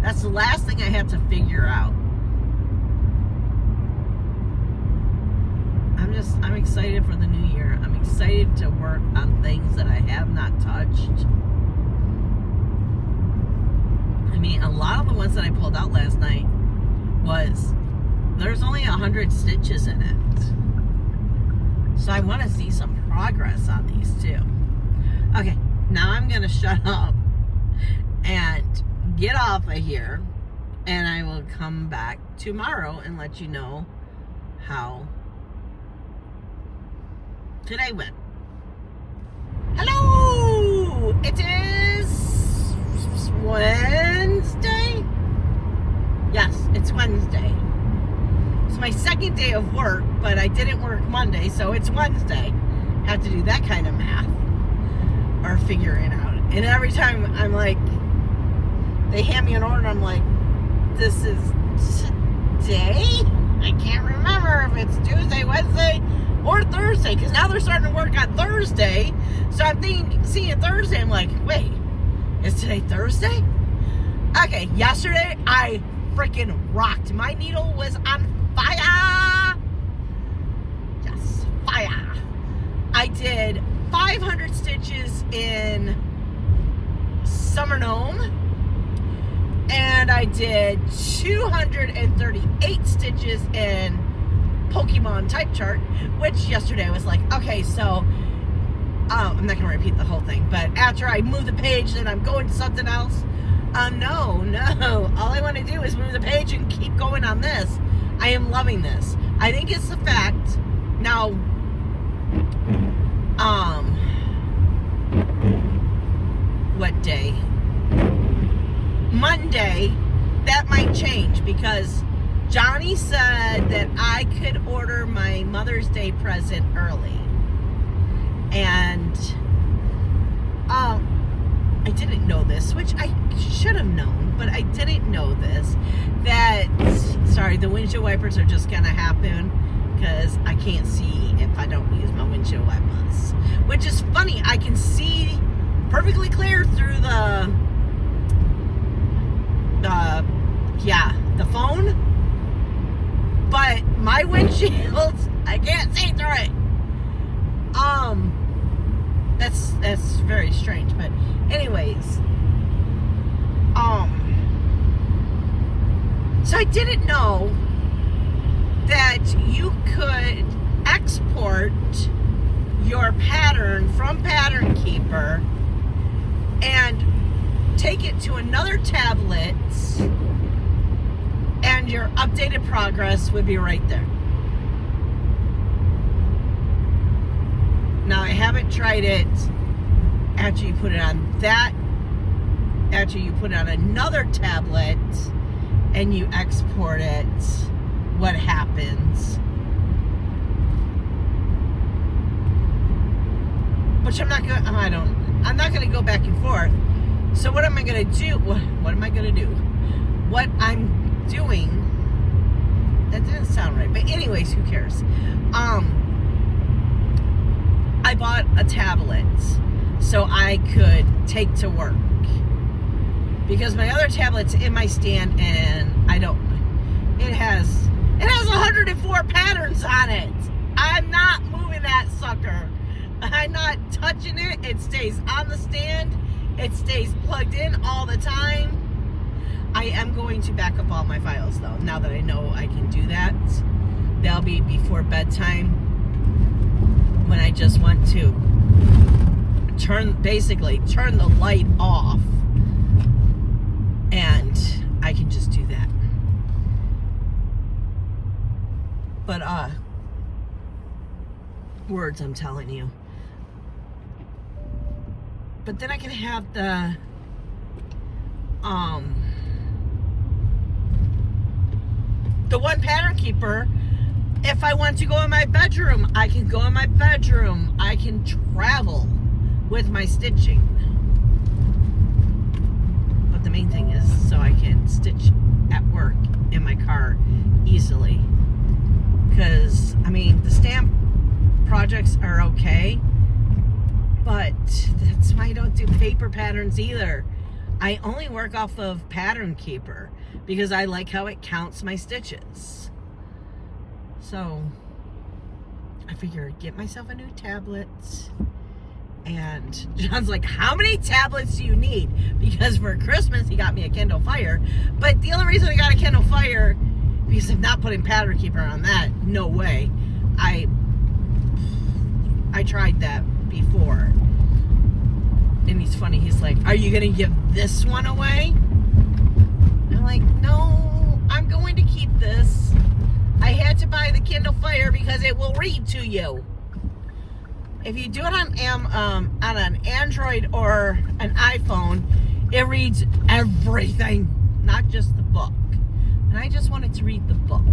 that's the last thing I have to figure out. I'm excited for the new year. I'm excited to work on things that I have not touched. I mean, a lot of the ones that I pulled out last night there's only 100 stitches in it. So I want to see some progress on these too. Okay, now I'm going to shut up and get off of here, and I will come back tomorrow and let you know how today went. Hello! It is Wednesday? Yes, it's Wednesday. was my second day of work, but I didn't work Monday, so it's Wednesday. Have to do that kind of math or figure it out. And every time I'm like, they hand me an order, I'm like, this is today? I can't remember if it's Tuesday, Wednesday, or Thursday, because now they're starting to work on Thursday. So I'm seeing it Thursday. I'm like, wait, is today Thursday? Okay, yesterday I freaking rocked. My needle was on fire. Yes, fire. I did 500 stitches in Summer Gnome, and I did 238 stitches in Pokemon Type Chart, which yesterday I was like, okay, so I'm not gonna repeat the whole thing, but after I move the page, then I'm going to something else. No, all I want to do is move the page and keep going on this. I am loving this. I think it's the fact now. What day? Monday. That might change because Johnny said that I could order my Mother's Day present early. And I didn't know this, which I should have known, but I didn't know this. The windshield wipers are just gonna happen because I can't see if I don't use my windshield wipers. Which is funny, I can see perfectly clear through the phone, but my windshield, I can't see through it. That's very strange, but anyways, so I didn't know that you could export your pattern from Pattern Keeper and take it to another tablet, and your updated progress would be right there. Now, I haven't tried it after you put it on that, after you put it on another tablet and you export it, what happens. Which I'm not going to go back and forth. So what am I going to do? What am I going to do? What I'm doing, that didn't sound right. But anyways, who cares? I bought a tablet so I could take to work. Because my other tablet's in my stand and it has 104 patterns on it. I'm not moving that sucker. I'm not touching it. It stays on the stand. It stays plugged in all the time. I am going to back up all my files though, now that I know I can do that. That'll be before bedtime, when I just want to turn the light off, and I can just do that. But words, I'm telling you. But then I can have the one Pattern Keeper. If I want to go in my bedroom, I can go in my bedroom. I can travel with my stitching. But the main thing is so I can stitch at work in my car easily. Because, I mean, the stamp projects are okay, but that's why I don't do paper patterns either. I only work off of Pattern Keeper because I like how it counts my stitches. So I figured get myself a new tablet. And John's like, how many tablets do you need? Because for Christmas he got me a Kindle Fire. But the only reason I got a Kindle Fire, because I'm not putting Pattern Keeper on that. No way. I tried that before. And he's funny, he's like, are you gonna give this one away? I'm like, no, I'm going to keep this. I had to buy the Kindle Fire because it will read to you. If you do it on an Android or an iPhone, it reads everything, not just the book. And I just wanted to read the book.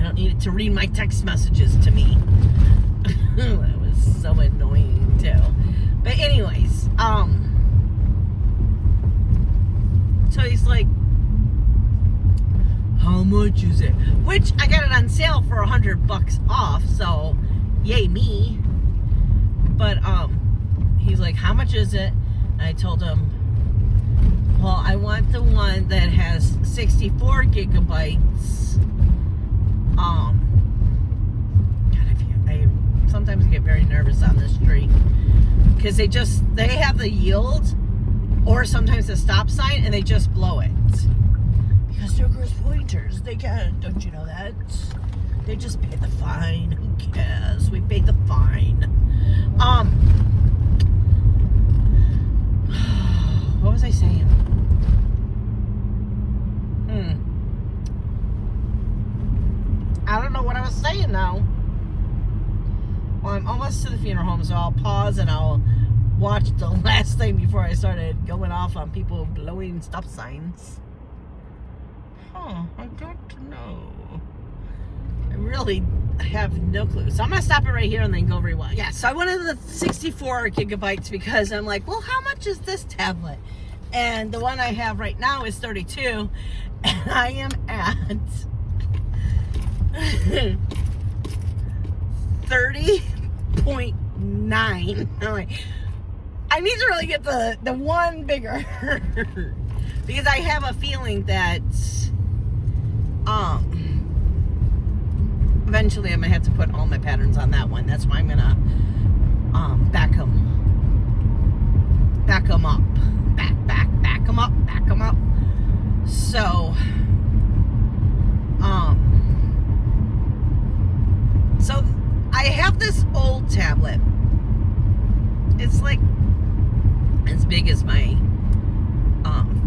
I don't need it to read my text messages to me. That was so annoying too. But anyways, so he's like, how much is it? Which I got it on sale for $100 off, so yay me. But he's like, how much is it? And I told him, well, I want the one that has 64 gigabytes. God, I sometimes get very nervous on this street because they have the yield or sometimes the stop sign and they just blow it because they're gross pointers. They can't, don't you know that? They just pay the fine. Who cares? We pay the fine. What was I saying? I don't know what I was saying now. Well, I'm almost to the funeral home, so I'll pause and I'll watch the last thing before I started going off on people blowing stop signs. I don't know. I really have no clue. So I'm going to stop it right here and then go rewind. Yeah, so I wanted the 64 gigabytes because I'm like, well, how much is this tablet? And the one I have right now is 32. And I am at 30.9. I'm like, I need to really get the one bigger. Because I have a feeling that eventually I'm gonna have to put all my patterns on that one. That's why I'm gonna back them up, back them up. So so I have this old tablet. It's like as big as my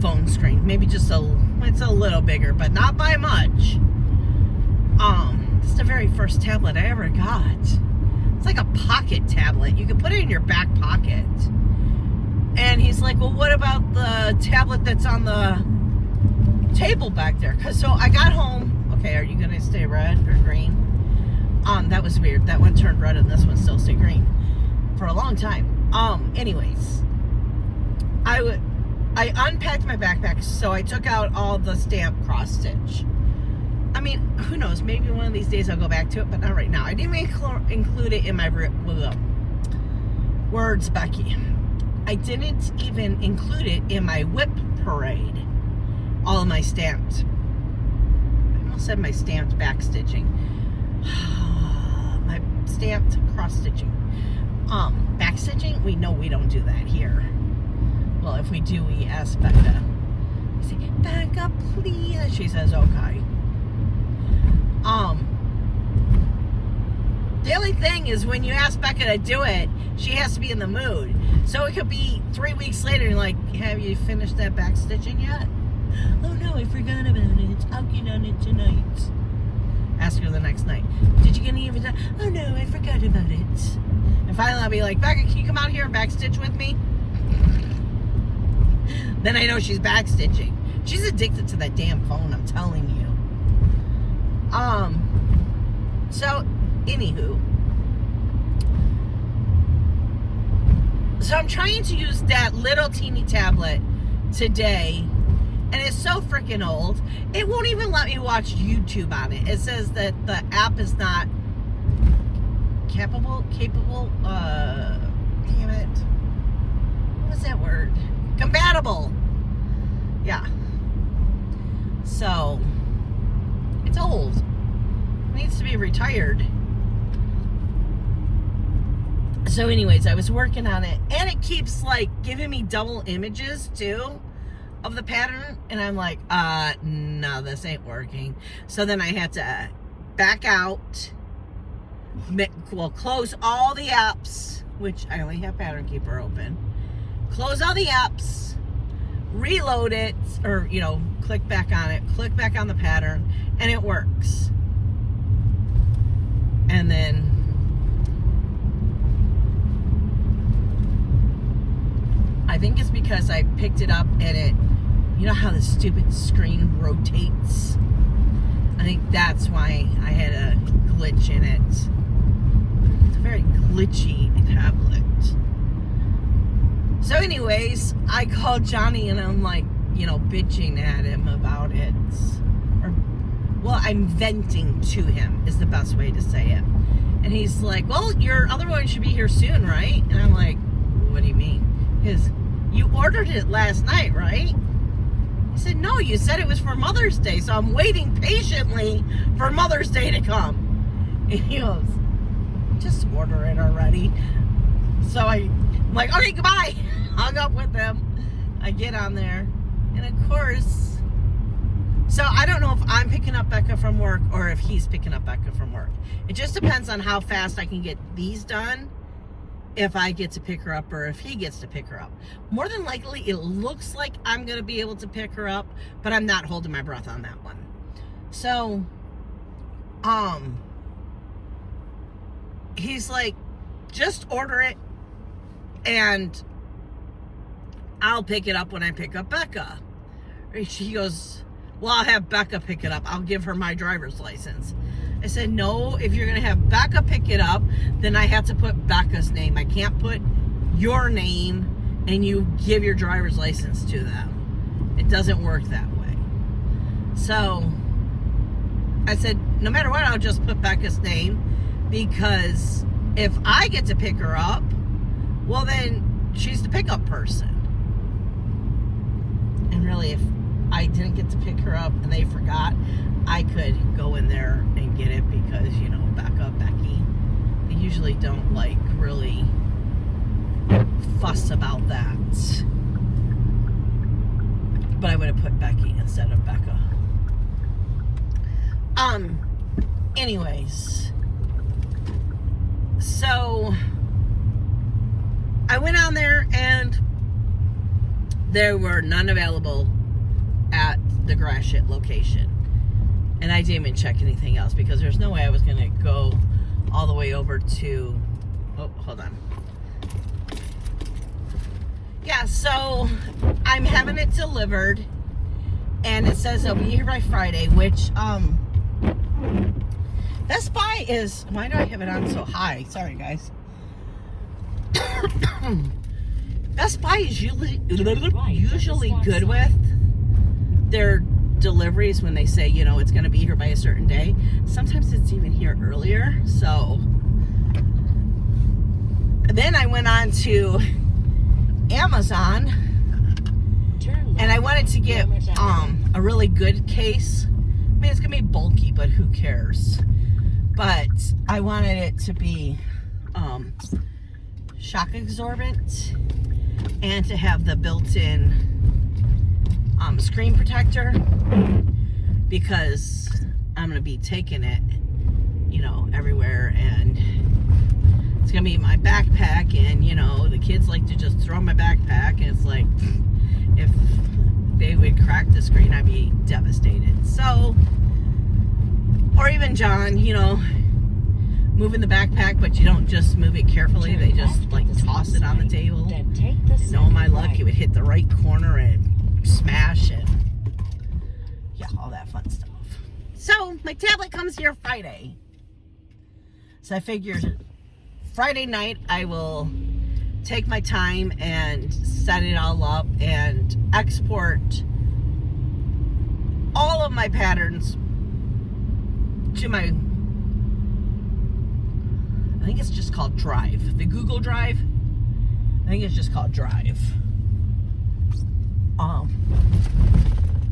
phone screen, maybe just it's a little bigger, but not by much. It's the very first tablet I ever got. It's like a pocket tablet. You can put it in your back pocket. And he's like, well, what about the tablet that's on the table back there? So I got home. Okay, are you gonna stay red or green? That was weird. That one turned red and this one still stayed green for a long time. Anyways, I unpacked my backpack, so I took out all the stamp cross stitch. I mean, who knows? Maybe one of these days I'll go back to it, but not right now. I didn't include it in my words, Becky. I didn't even include it in my whip parade. All of my stamped. I almost said my stamped back stitching. My stamped cross stitching. Back stitching? We know we don't do that here. Well, if we do, we ask Becca. We say, back up, please. And she says, okay. The only thing is when you ask Becca to do it, she has to be in the mood. So it could be 3 weeks later and like, have you finished that back stitching yet? Oh no, I forgot about it. I'll get on it tonight. Ask her the next night. Did you get any of it done? Oh no, I forgot about it. And finally I'll be like, Becca, can you come out here and back stitch with me? Then I know she's back stitching. She's addicted to that damn phone, I'm telling you. So, anywho. So I'm trying to use that little teeny tablet today, and it's so freaking old. It won't even let me watch YouTube on it. It says that the app is not capable, damn it. What was that word? Compatible. Yeah. So, it's old. It needs to be retired. So anyways, I was working on it, and it keeps like giving me double images too of the pattern, and I'm like, no, this ain't working. So then I had to back out, close all the apps, which I only have Pattern Keeper open, close all the apps, reload it, or click back on it, click back on the pattern, and it works. And then I think it's because I picked it up and it, you know how the stupid screen rotates? And I think that's why I had a glitch in it. It's a very glitchy tablet. So anyways, I called Johnny and I'm like, you know, bitching at him about it. Well, I'm venting to him is the best way to say it. And he's like, well, your other one should be here soon, right? And I'm like, what do you mean? You ordered it last night, right? He said, no, you said it was for Mother's Day, so I'm waiting patiently for Mother's Day to come. And he goes, just order it already. So I'm like, okay, goodbye. Hung up with them. I get on there. And of course, so I don't know if I'm picking up Becca from work or if he's picking up Becca from work. It just depends on how fast I can get these done, if I get to pick her up or if he gets to pick her up. More than likely, it looks like I'm going to be able to pick her up, but I'm not holding my breath on that one. So, he's like, just order it and I'll pick it up when I pick up Becca. She goes, well, I'll have Becca pick it up. I'll give her my driver's license. I said, no, if you're going to have Becca pick it up, then I have to put Becca's name. I can't put your name and you give your driver's license to them. It doesn't work that way. So I said, no matter what, I'll just put Becca's name, because if I get to pick her up, well, then she's the pickup person. And really, if I didn't get to pick her up and they forgot, I could go in there and get it, because, you know, Becky, they usually don't like really fuss about that. But I would have put Becky instead of Becca. Anyways, so I went on there and there were none available at the Gratiot location. And I didn't even check anything else, because there's no way I was going to go all the way over to, oh, hold on. Yeah, so I'm having it delivered, and it says it'll be here by Friday, which, Best Buy is, why do I have it on so high? Sorry, guys. Best Buy is usually good with their deliveries when they say, you know, it's going to be here by a certain day. Sometimes it's even here earlier. So then I went on to Amazon, and I wanted to get a really good case. I mean, it's going to be bulky, but who cares? But I wanted it to be shock absorbent and to have the built-in screen protector, because I'm going to be taking it, you know, everywhere, and it's going to be in my backpack, and, you know, the kids like to just throw my backpack, and it's like, if they would crack the screen, I'd be devastated. So, or even John, you know, moving the backpack, but you don't just move it carefully, they just like toss it on the table. And no, my luck, it would hit the right corner and smash, and yeah, all that fun stuff. So my tablet comes here Friday, so I figured Friday night I will take my time and set it all up and export all of my patterns to my, I think it's just called Drive, the Google Drive. I think it's just called Drive.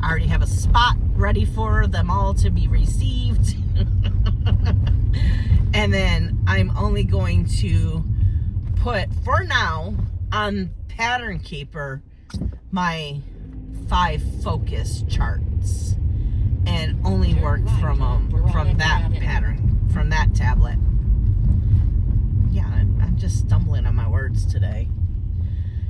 I already have a spot ready for them all to be received. And then I'm only going to put, for now, on Pattern Keeper, my 5 focus charts, and only work from that pattern, from that tablet. Yeah, I'm just stumbling on my words today.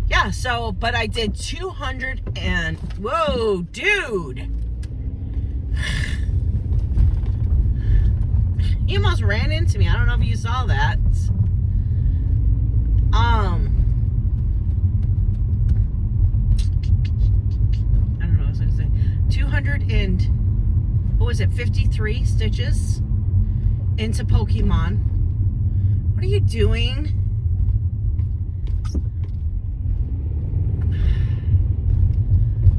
Yeah, so, but I did 200 and, whoa, dude. He almost ran into me. I don't know if you saw that. I don't know what I was going to say. 200 and, what was it, 53 stitches into Pokemon. What are you doing?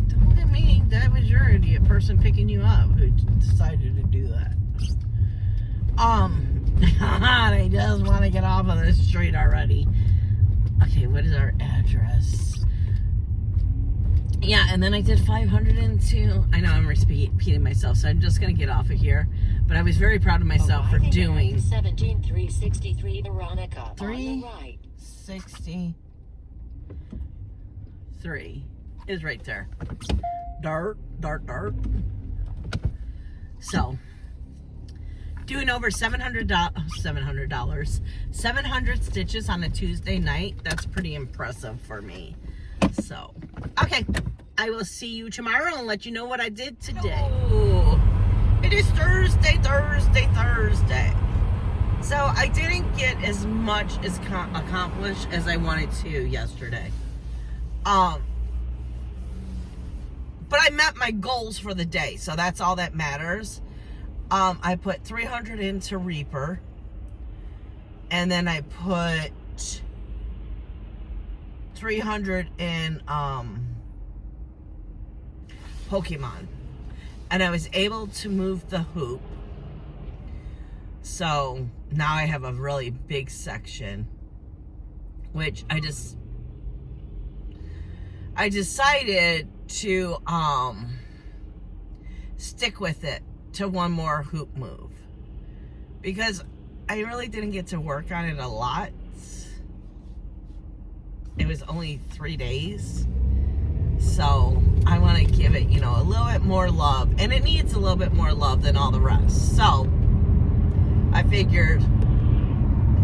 Don't look at me. That was your idiot person picking you up who decided to do that. I just want to get off of this street already. Okay, what is our address? Yeah, and then I did 502. I know I'm repeating myself, so I'm just going to get off of here. But I was very proud of myself for doing 17363 Veronica. 363 is right there. Dart. So, doing over $700 stitches on a Tuesday night. That's pretty impressive for me. So, okay, I will see you tomorrow and let you know what I did today. Oh, it is Thursday. So I didn't get as much as accomplished as I wanted to yesterday. But I met my goals for the day, so that's all that matters. I put 300 into Reaper, and then I put 300 in Pokemon, and I was able to move the hoop, so now I have a really big section, which I decided to stick with it to one more hoop move, because I really didn't get to work on it a lot. It was only 3 days, so I want to give it, a little bit more love, and it needs a little bit more love than all the rest. So I figured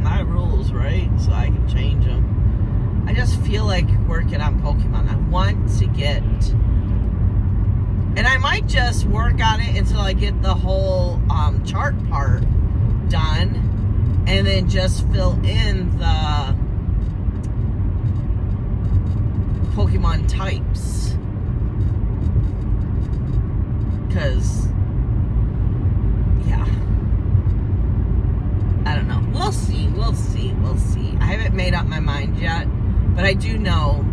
my rules, right? So I can change them. I just feel like working on Pokemon. I want to get, and I might just work on it until I get the whole chart part done, and then just fill in the Pokemon types, because I don't know, we'll see. I haven't made up my mind yet, but I do know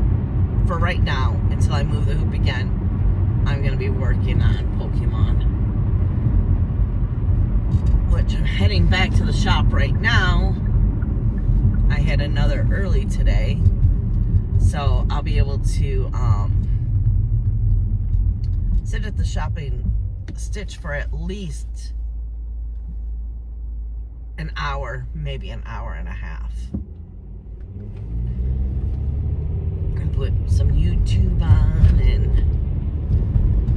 for right now, until I move the hoop again, I'm going to be working on Pokemon, which I'm heading back to the shop right now. I had another early today, so I'll be able to sit at the shop and stitch for at least an hour, maybe an hour and a half. And put some YouTube on, and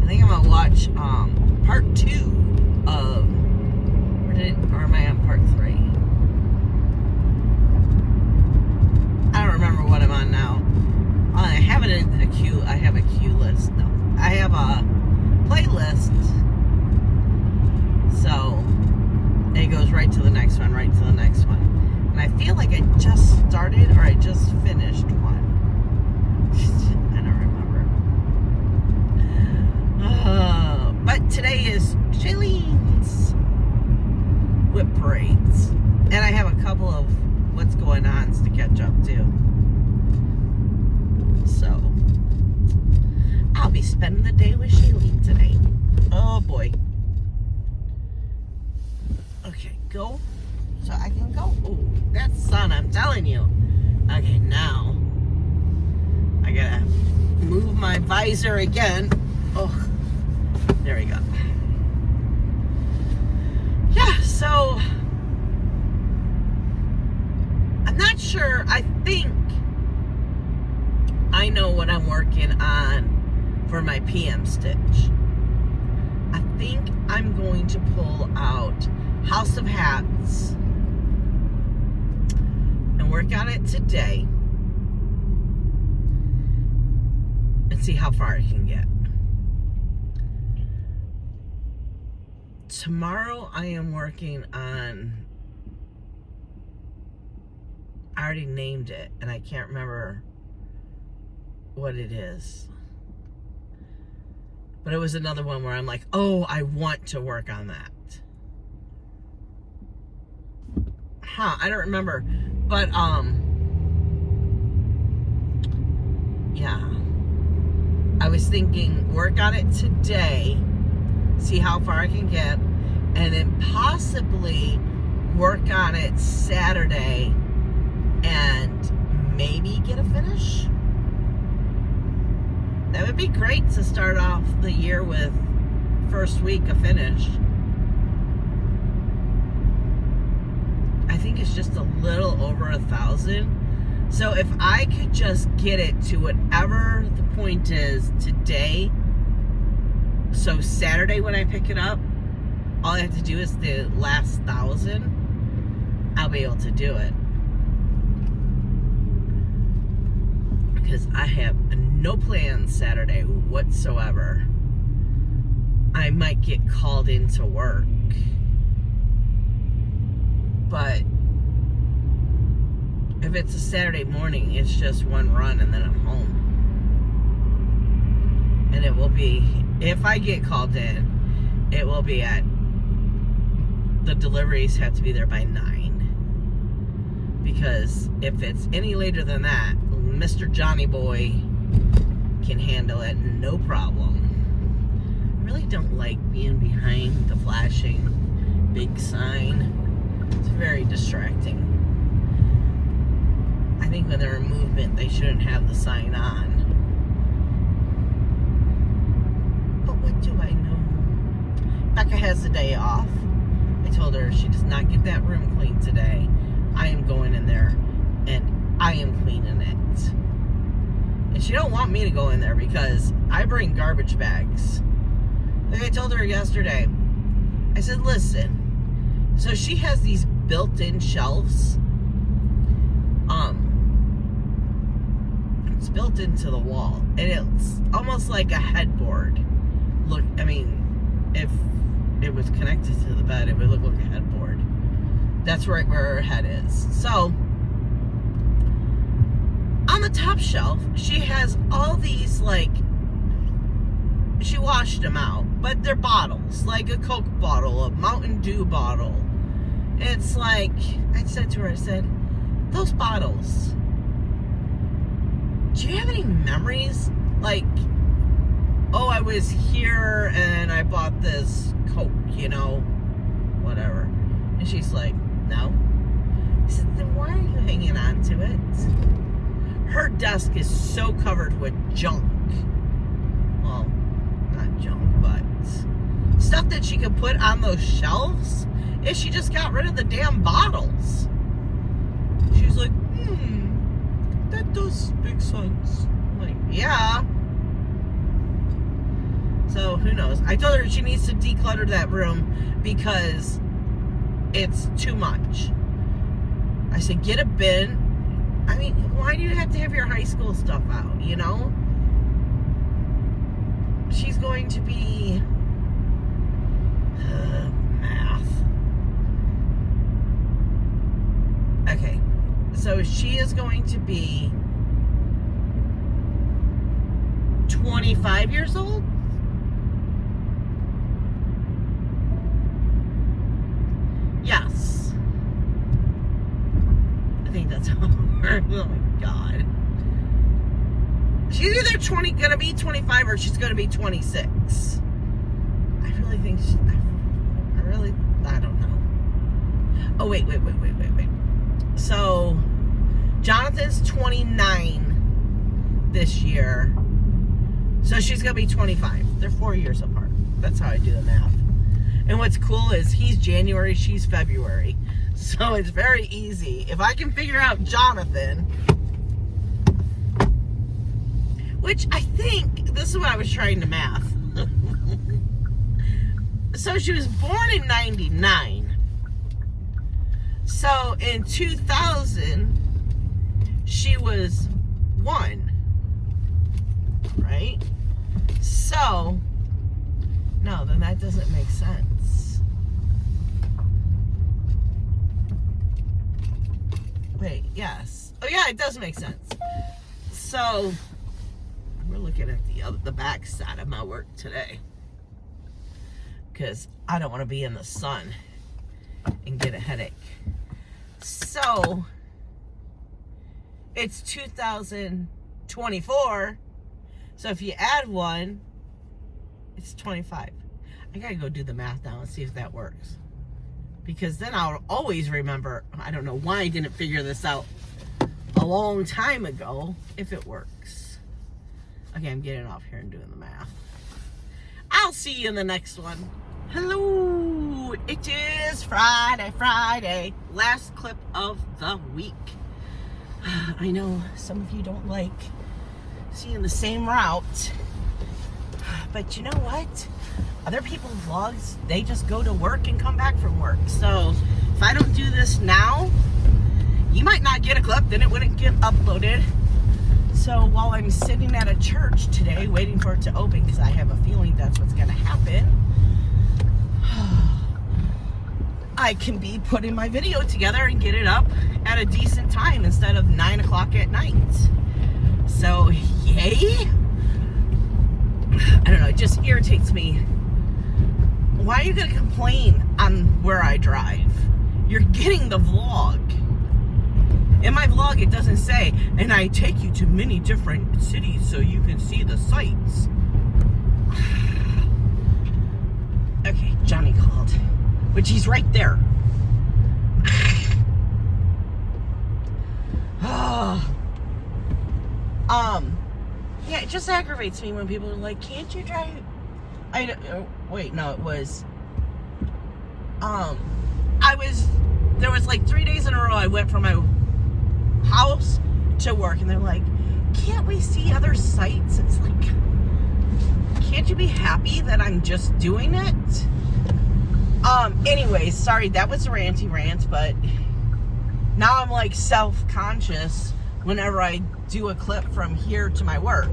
I think I'm gonna watch part 2 of, or am I on part 3? I don't remember what I'm on now. I have it in a queue. I have a queue list. No, I have a playlist. So it goes right to the next one, And I feel like I just started or I just finished one. I don't remember. But today is Shailene's whip parades. And I have a couple of what's going on to catch up to. So I'll be spending the day with Shailene today. Oh boy. Okay, go. So I can go. Oh, that sun, I'm telling you. Okay, now I gotta move my visor again. Oh, there we go. Yeah, so I'm not sure. I think I know what I'm working on for my PM stitch. I think I'm going to pull out House of Hats and work on it today and see how far I can get. Tomorrow I am working on, I already named it and I can't remember what it is. But it was another one where I'm like, oh, I want to work on that. I don't remember. But, yeah. I was thinking, work on it today, see how far I can get, and then possibly work on it Saturday and maybe get a finish. That would be great to start off the year with first week a finish. I think it's just a little over 1,000. So if I could just get it to whatever the point is today, so Saturday when I pick it up, all I have to do is the last 1,000, I'll be able to do it. Because I have no plans Saturday whatsoever. I might get called into work. But if it's a Saturday morning, it's just one run and then I'm home. And it will be, if I get called in, it will be at, the deliveries have to be there by 9. Because if it's any later than that, Mr. Johnny Boy can handle it, no problem. I really don't like being behind the flashing big sign. It's very distracting. I think when they're in movement, they shouldn't have the sign on. But what do I know? Becca has the day off. I told her she does not get that room cleaned today. I am going in there and I am cleaning it. And she don't want me to go in there because I bring garbage bags. Like I told her yesterday, I said, listen, so she has these built-in shelves. It's built into the wall, and it's almost like a headboard. Look, I mean, if it was connected to the bed, it would look like a headboard. That's right where her head is. So, on the top shelf, she has all these, like, she washed them out, but they're bottles, like a Coke bottle, a Mountain Dew bottle. It's like, I said to her, I said, those bottles, do you have any memories? Like, oh, I was here and I bought this Coke, you know, whatever. And she's like, no. I said, then why are you hanging on to it? Her desk is so covered with junk. Well, not junk, but stuff that she could put on those shelves if she just got rid of the damn bottles. She's like, that does make sense. I'm like, yeah. So, who knows? I told her she needs to declutter that room because it's too much. I said, get a bin. I mean, why do you have to have your high school stuff out, you know? She's going to be... math. Okay. So she is going to be 25 years old? Yes. I think that's how. Oh my God. She's either gonna be 25 or she's gonna be 26. I really think I don't know. Oh, wait. So, Jonathan's 29 this year. So she's gonna be 25. They're 4 years apart. That's how I do the math. And what's cool is he's January, she's February. So it's very easy. If I can figure out Jonathan, which I think, this is what I was trying to math. So she was born in 99. So in 2000, she was 1. Right? So, no, then that doesn't make sense. Wait, yes. Oh yeah, it does make sense. So, we're looking at the back side of my work today, because I don't want to be in the sun and get a headache. So it's 2024, so if you add 1, it's 25. I gotta go do the math now and see if that works, because then I'll always remember. I don't know why I didn't figure this out a long time ago, if it works. Okay, I'm getting off here and doing the math. I'll see you in the next one. Hello, it is Friday, last clip of the week. I know some of you don't like seeing the same route, but you know what? Other people's vlogs, they just go to work and come back from work. So if I don't do this now, you might not get a clip, then it wouldn't get uploaded. So while I'm sitting at a church today waiting for it to open, because I have a feeling that's what's going to happen, I can be putting my video together and get it up at a decent time instead of 9 o'clock at night. So yay. I don't know, it just irritates me. Why are you going to complain on where I drive? You're getting the vlog. In my vlog, it doesn't say, and I take you to many different cities so you can see the sights. Okay, Johnny called, which he's right there. Yeah, it just aggravates me when people are like, can't you drive? Wait, no, it was, there was like 3 days in a row I went from my house to work, and they're like, can't we see other sites? It's like, can't you be happy that I'm just doing it? Anyways, sorry, that was a ranty rant, but now I'm like self-conscious whenever I do a clip from here to my work.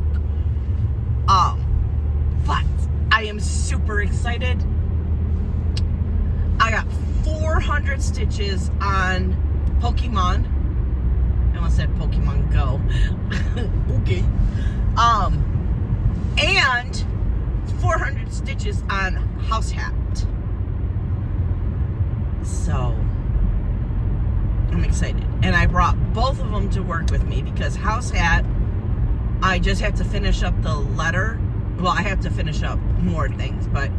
But I am super excited. I got 400 stitches on Pokemon. I almost said Pokemon Go. Okay. And 400 stitches on House Hat. So I'm excited. And I brought both of them to work with me because House Hat, I just have to finish up the letter. Well, I have to finish up more things, but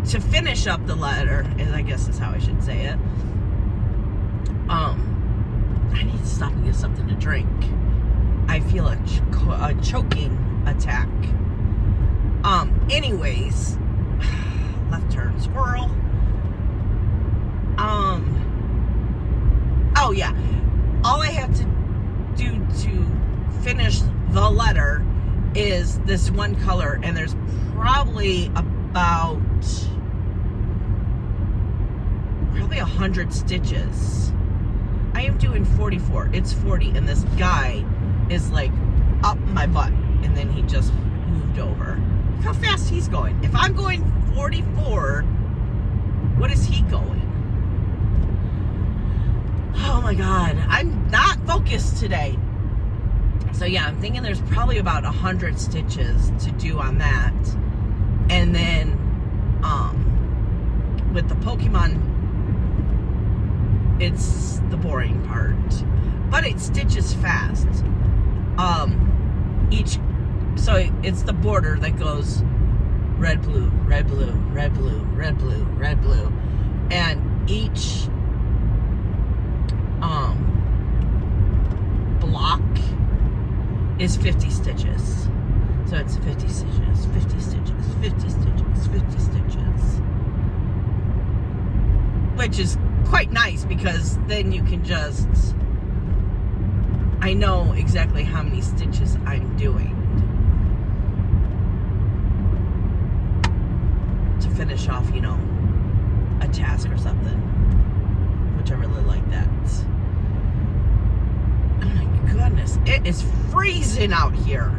to finish up the letter, I guess is how I should say it. I need to stop and get something to drink. I feel a choking attack. Anyways, left turn, squirrel. Oh yeah, all I have to do to finish the letter is this one color, and there's probably about 100 stitches. I am doing 44. It's 40, and this guy is like up my butt, and then he just moved over. Look how fast he's going. If I'm going 44, what is he going? Oh my God, I'm not focused today. So yeah, I'm thinking there's probably about 100 stitches to do on that. And then with the Pokemon, it's the boring part, but it stitches fast. So it's the border that goes red, blue, red, blue, red, blue, red, blue, red, blue, and each block is 50 stitches. So it's 50 stitches, 50 stitches, 50 stitches, 50 stitches, which is quite nice because then you can just, I know exactly how many stitches I'm doing to finish off, you know, a task or something, which I really like that. Oh my goodness, it is freezing out here.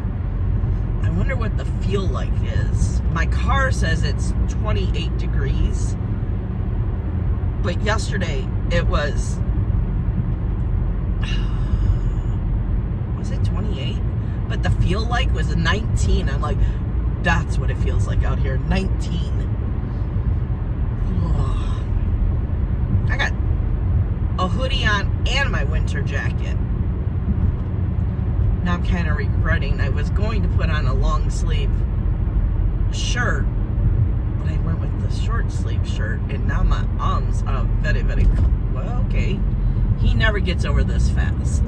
I wonder what the feel like is. My car says it's 28 degrees. But yesterday it was it 28? But the feel like was a 19. I'm like, that's what it feels like out here, 19. I got a hoodie on and my winter jacket. Now I'm kind of regretting. I was going to put on a long sleeve shirt, but I went with the short sleeve shirt, and now my arms are very, very cold. Well, okay. He never gets over this fast.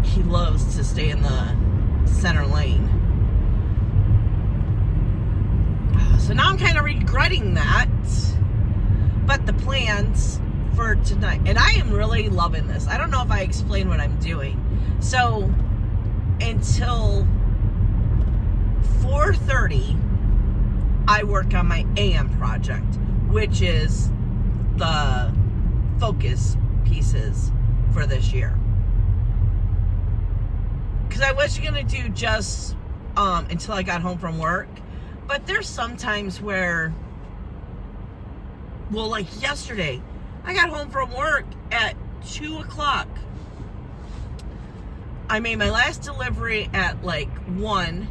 He loves to stay in the center lane. So now I'm kind of regretting that. But the plans for tonight, and I am really loving this. I don't know if I explain what I'm doing. So until 4:30, I work on my AM project, which is the focus pieces for this year. Because I was going to do just until I got home from work. But there's some times where, well, like yesterday, I got home from work at 2 o'clock. I made my last delivery at like 1,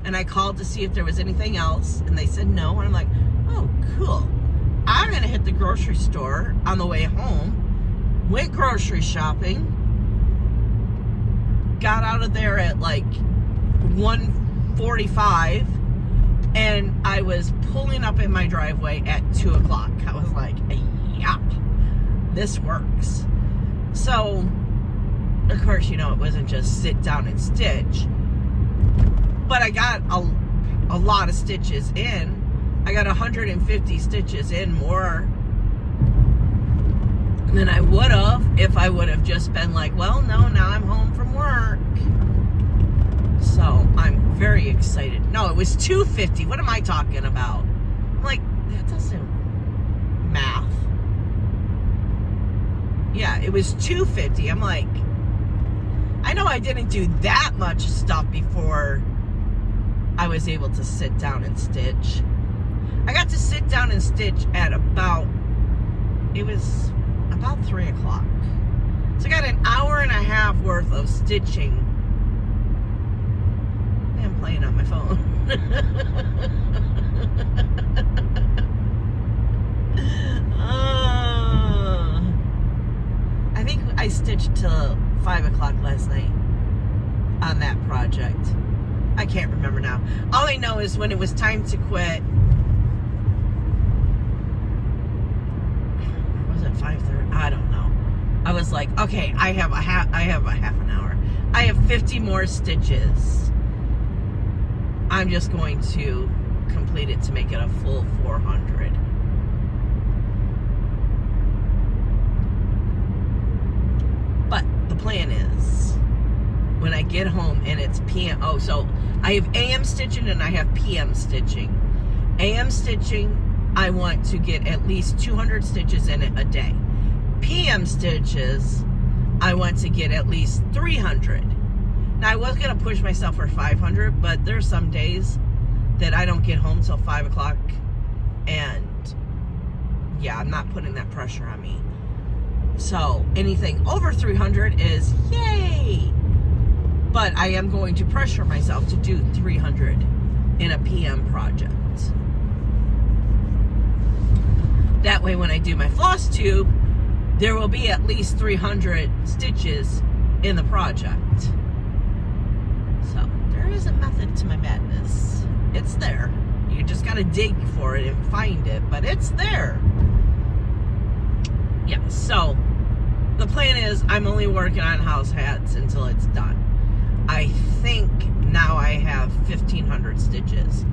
and I called to see if there was anything else, and they said no, and I'm like, oh, cool. I'm going to hit the grocery store on the way home, went grocery shopping, got out of there at like 1:45, and I was pulling up in my driveway at 2 o'clock. I was like, yeah, this works. So, of course, you know, it wasn't just sit down and stitch, but I got a lot of stitches in. I got 150 stitches in more than I would have if I would have just been like, well, no, now I'm home from work. So I'm very excited. No, it was 250. What am I talking about? I'm like, that doesn't math. Yeah, it was 250. I'm like, I know I didn't do that much stuff before I was able to sit down and stitch. I got to sit down and stitch at about 3 o'clock. So I got an hour and a half worth of stitching. I'm playing on my phone. I think I stitched till 5 o'clock last night on that project. I can't remember now. All I know is when it was time to quit, was it 5:30? I don't know. I was like, okay, I have a half an hour. I have 50 more stitches. I'm just going to complete it to make it a full 400. But the plan is, when I get home and it's PM, oh, so I have AM stitching and I have PM stitching. AM stitching, I want to get at least 200 stitches in it a day. PM stitches, I want to get at least 300. Now, I was going to push myself for 500, but there's some days that I don't get home till 5 o'clock, and yeah, I'm not putting that pressure on me. So anything over 300 is yay, but I am going to pressure myself to do 300 in a PM project. That way when I do my floss tube, there will be at least 300 stitches in the project. So there is a method to my madness. It's there. You just gotta dig for it and find it, but it's there. Yeah, so the plan is I'm only working on house hats until it's done. I think now I have 1,500 stitches.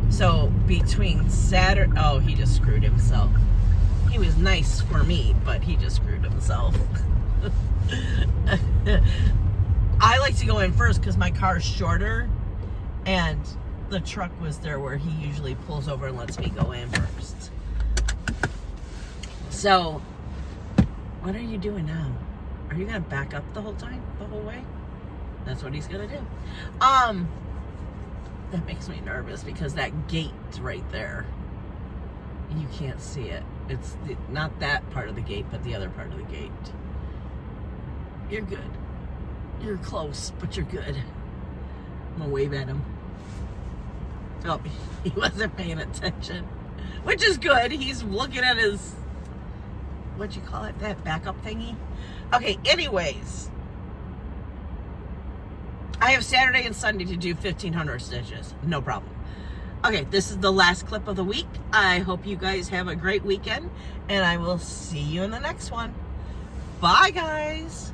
So between Saturday, oh, he just screwed himself. He was nice for me, but he just screwed himself. I like to go in first because my car's shorter, and the truck was there where he usually pulls over and lets me go in first. So, what are you doing now? Are you gonna back up the whole time, the whole way? That's what he's gonna do. That makes me nervous because that gate right there, you can't see it. It's not that part of the gate, but the other part of the gate. You're good. You're close, but you're good. I'm gonna wave at him. Oh, he wasn't paying attention, which is good. He's looking at his, what you call it, that backup thingy. Okay, anyways, I have Saturday and Sunday to do 1,500 stitches. No problem. Okay, this is the last clip of the week. I hope you guys have a great weekend, and I will see you in the next one. Bye, guys.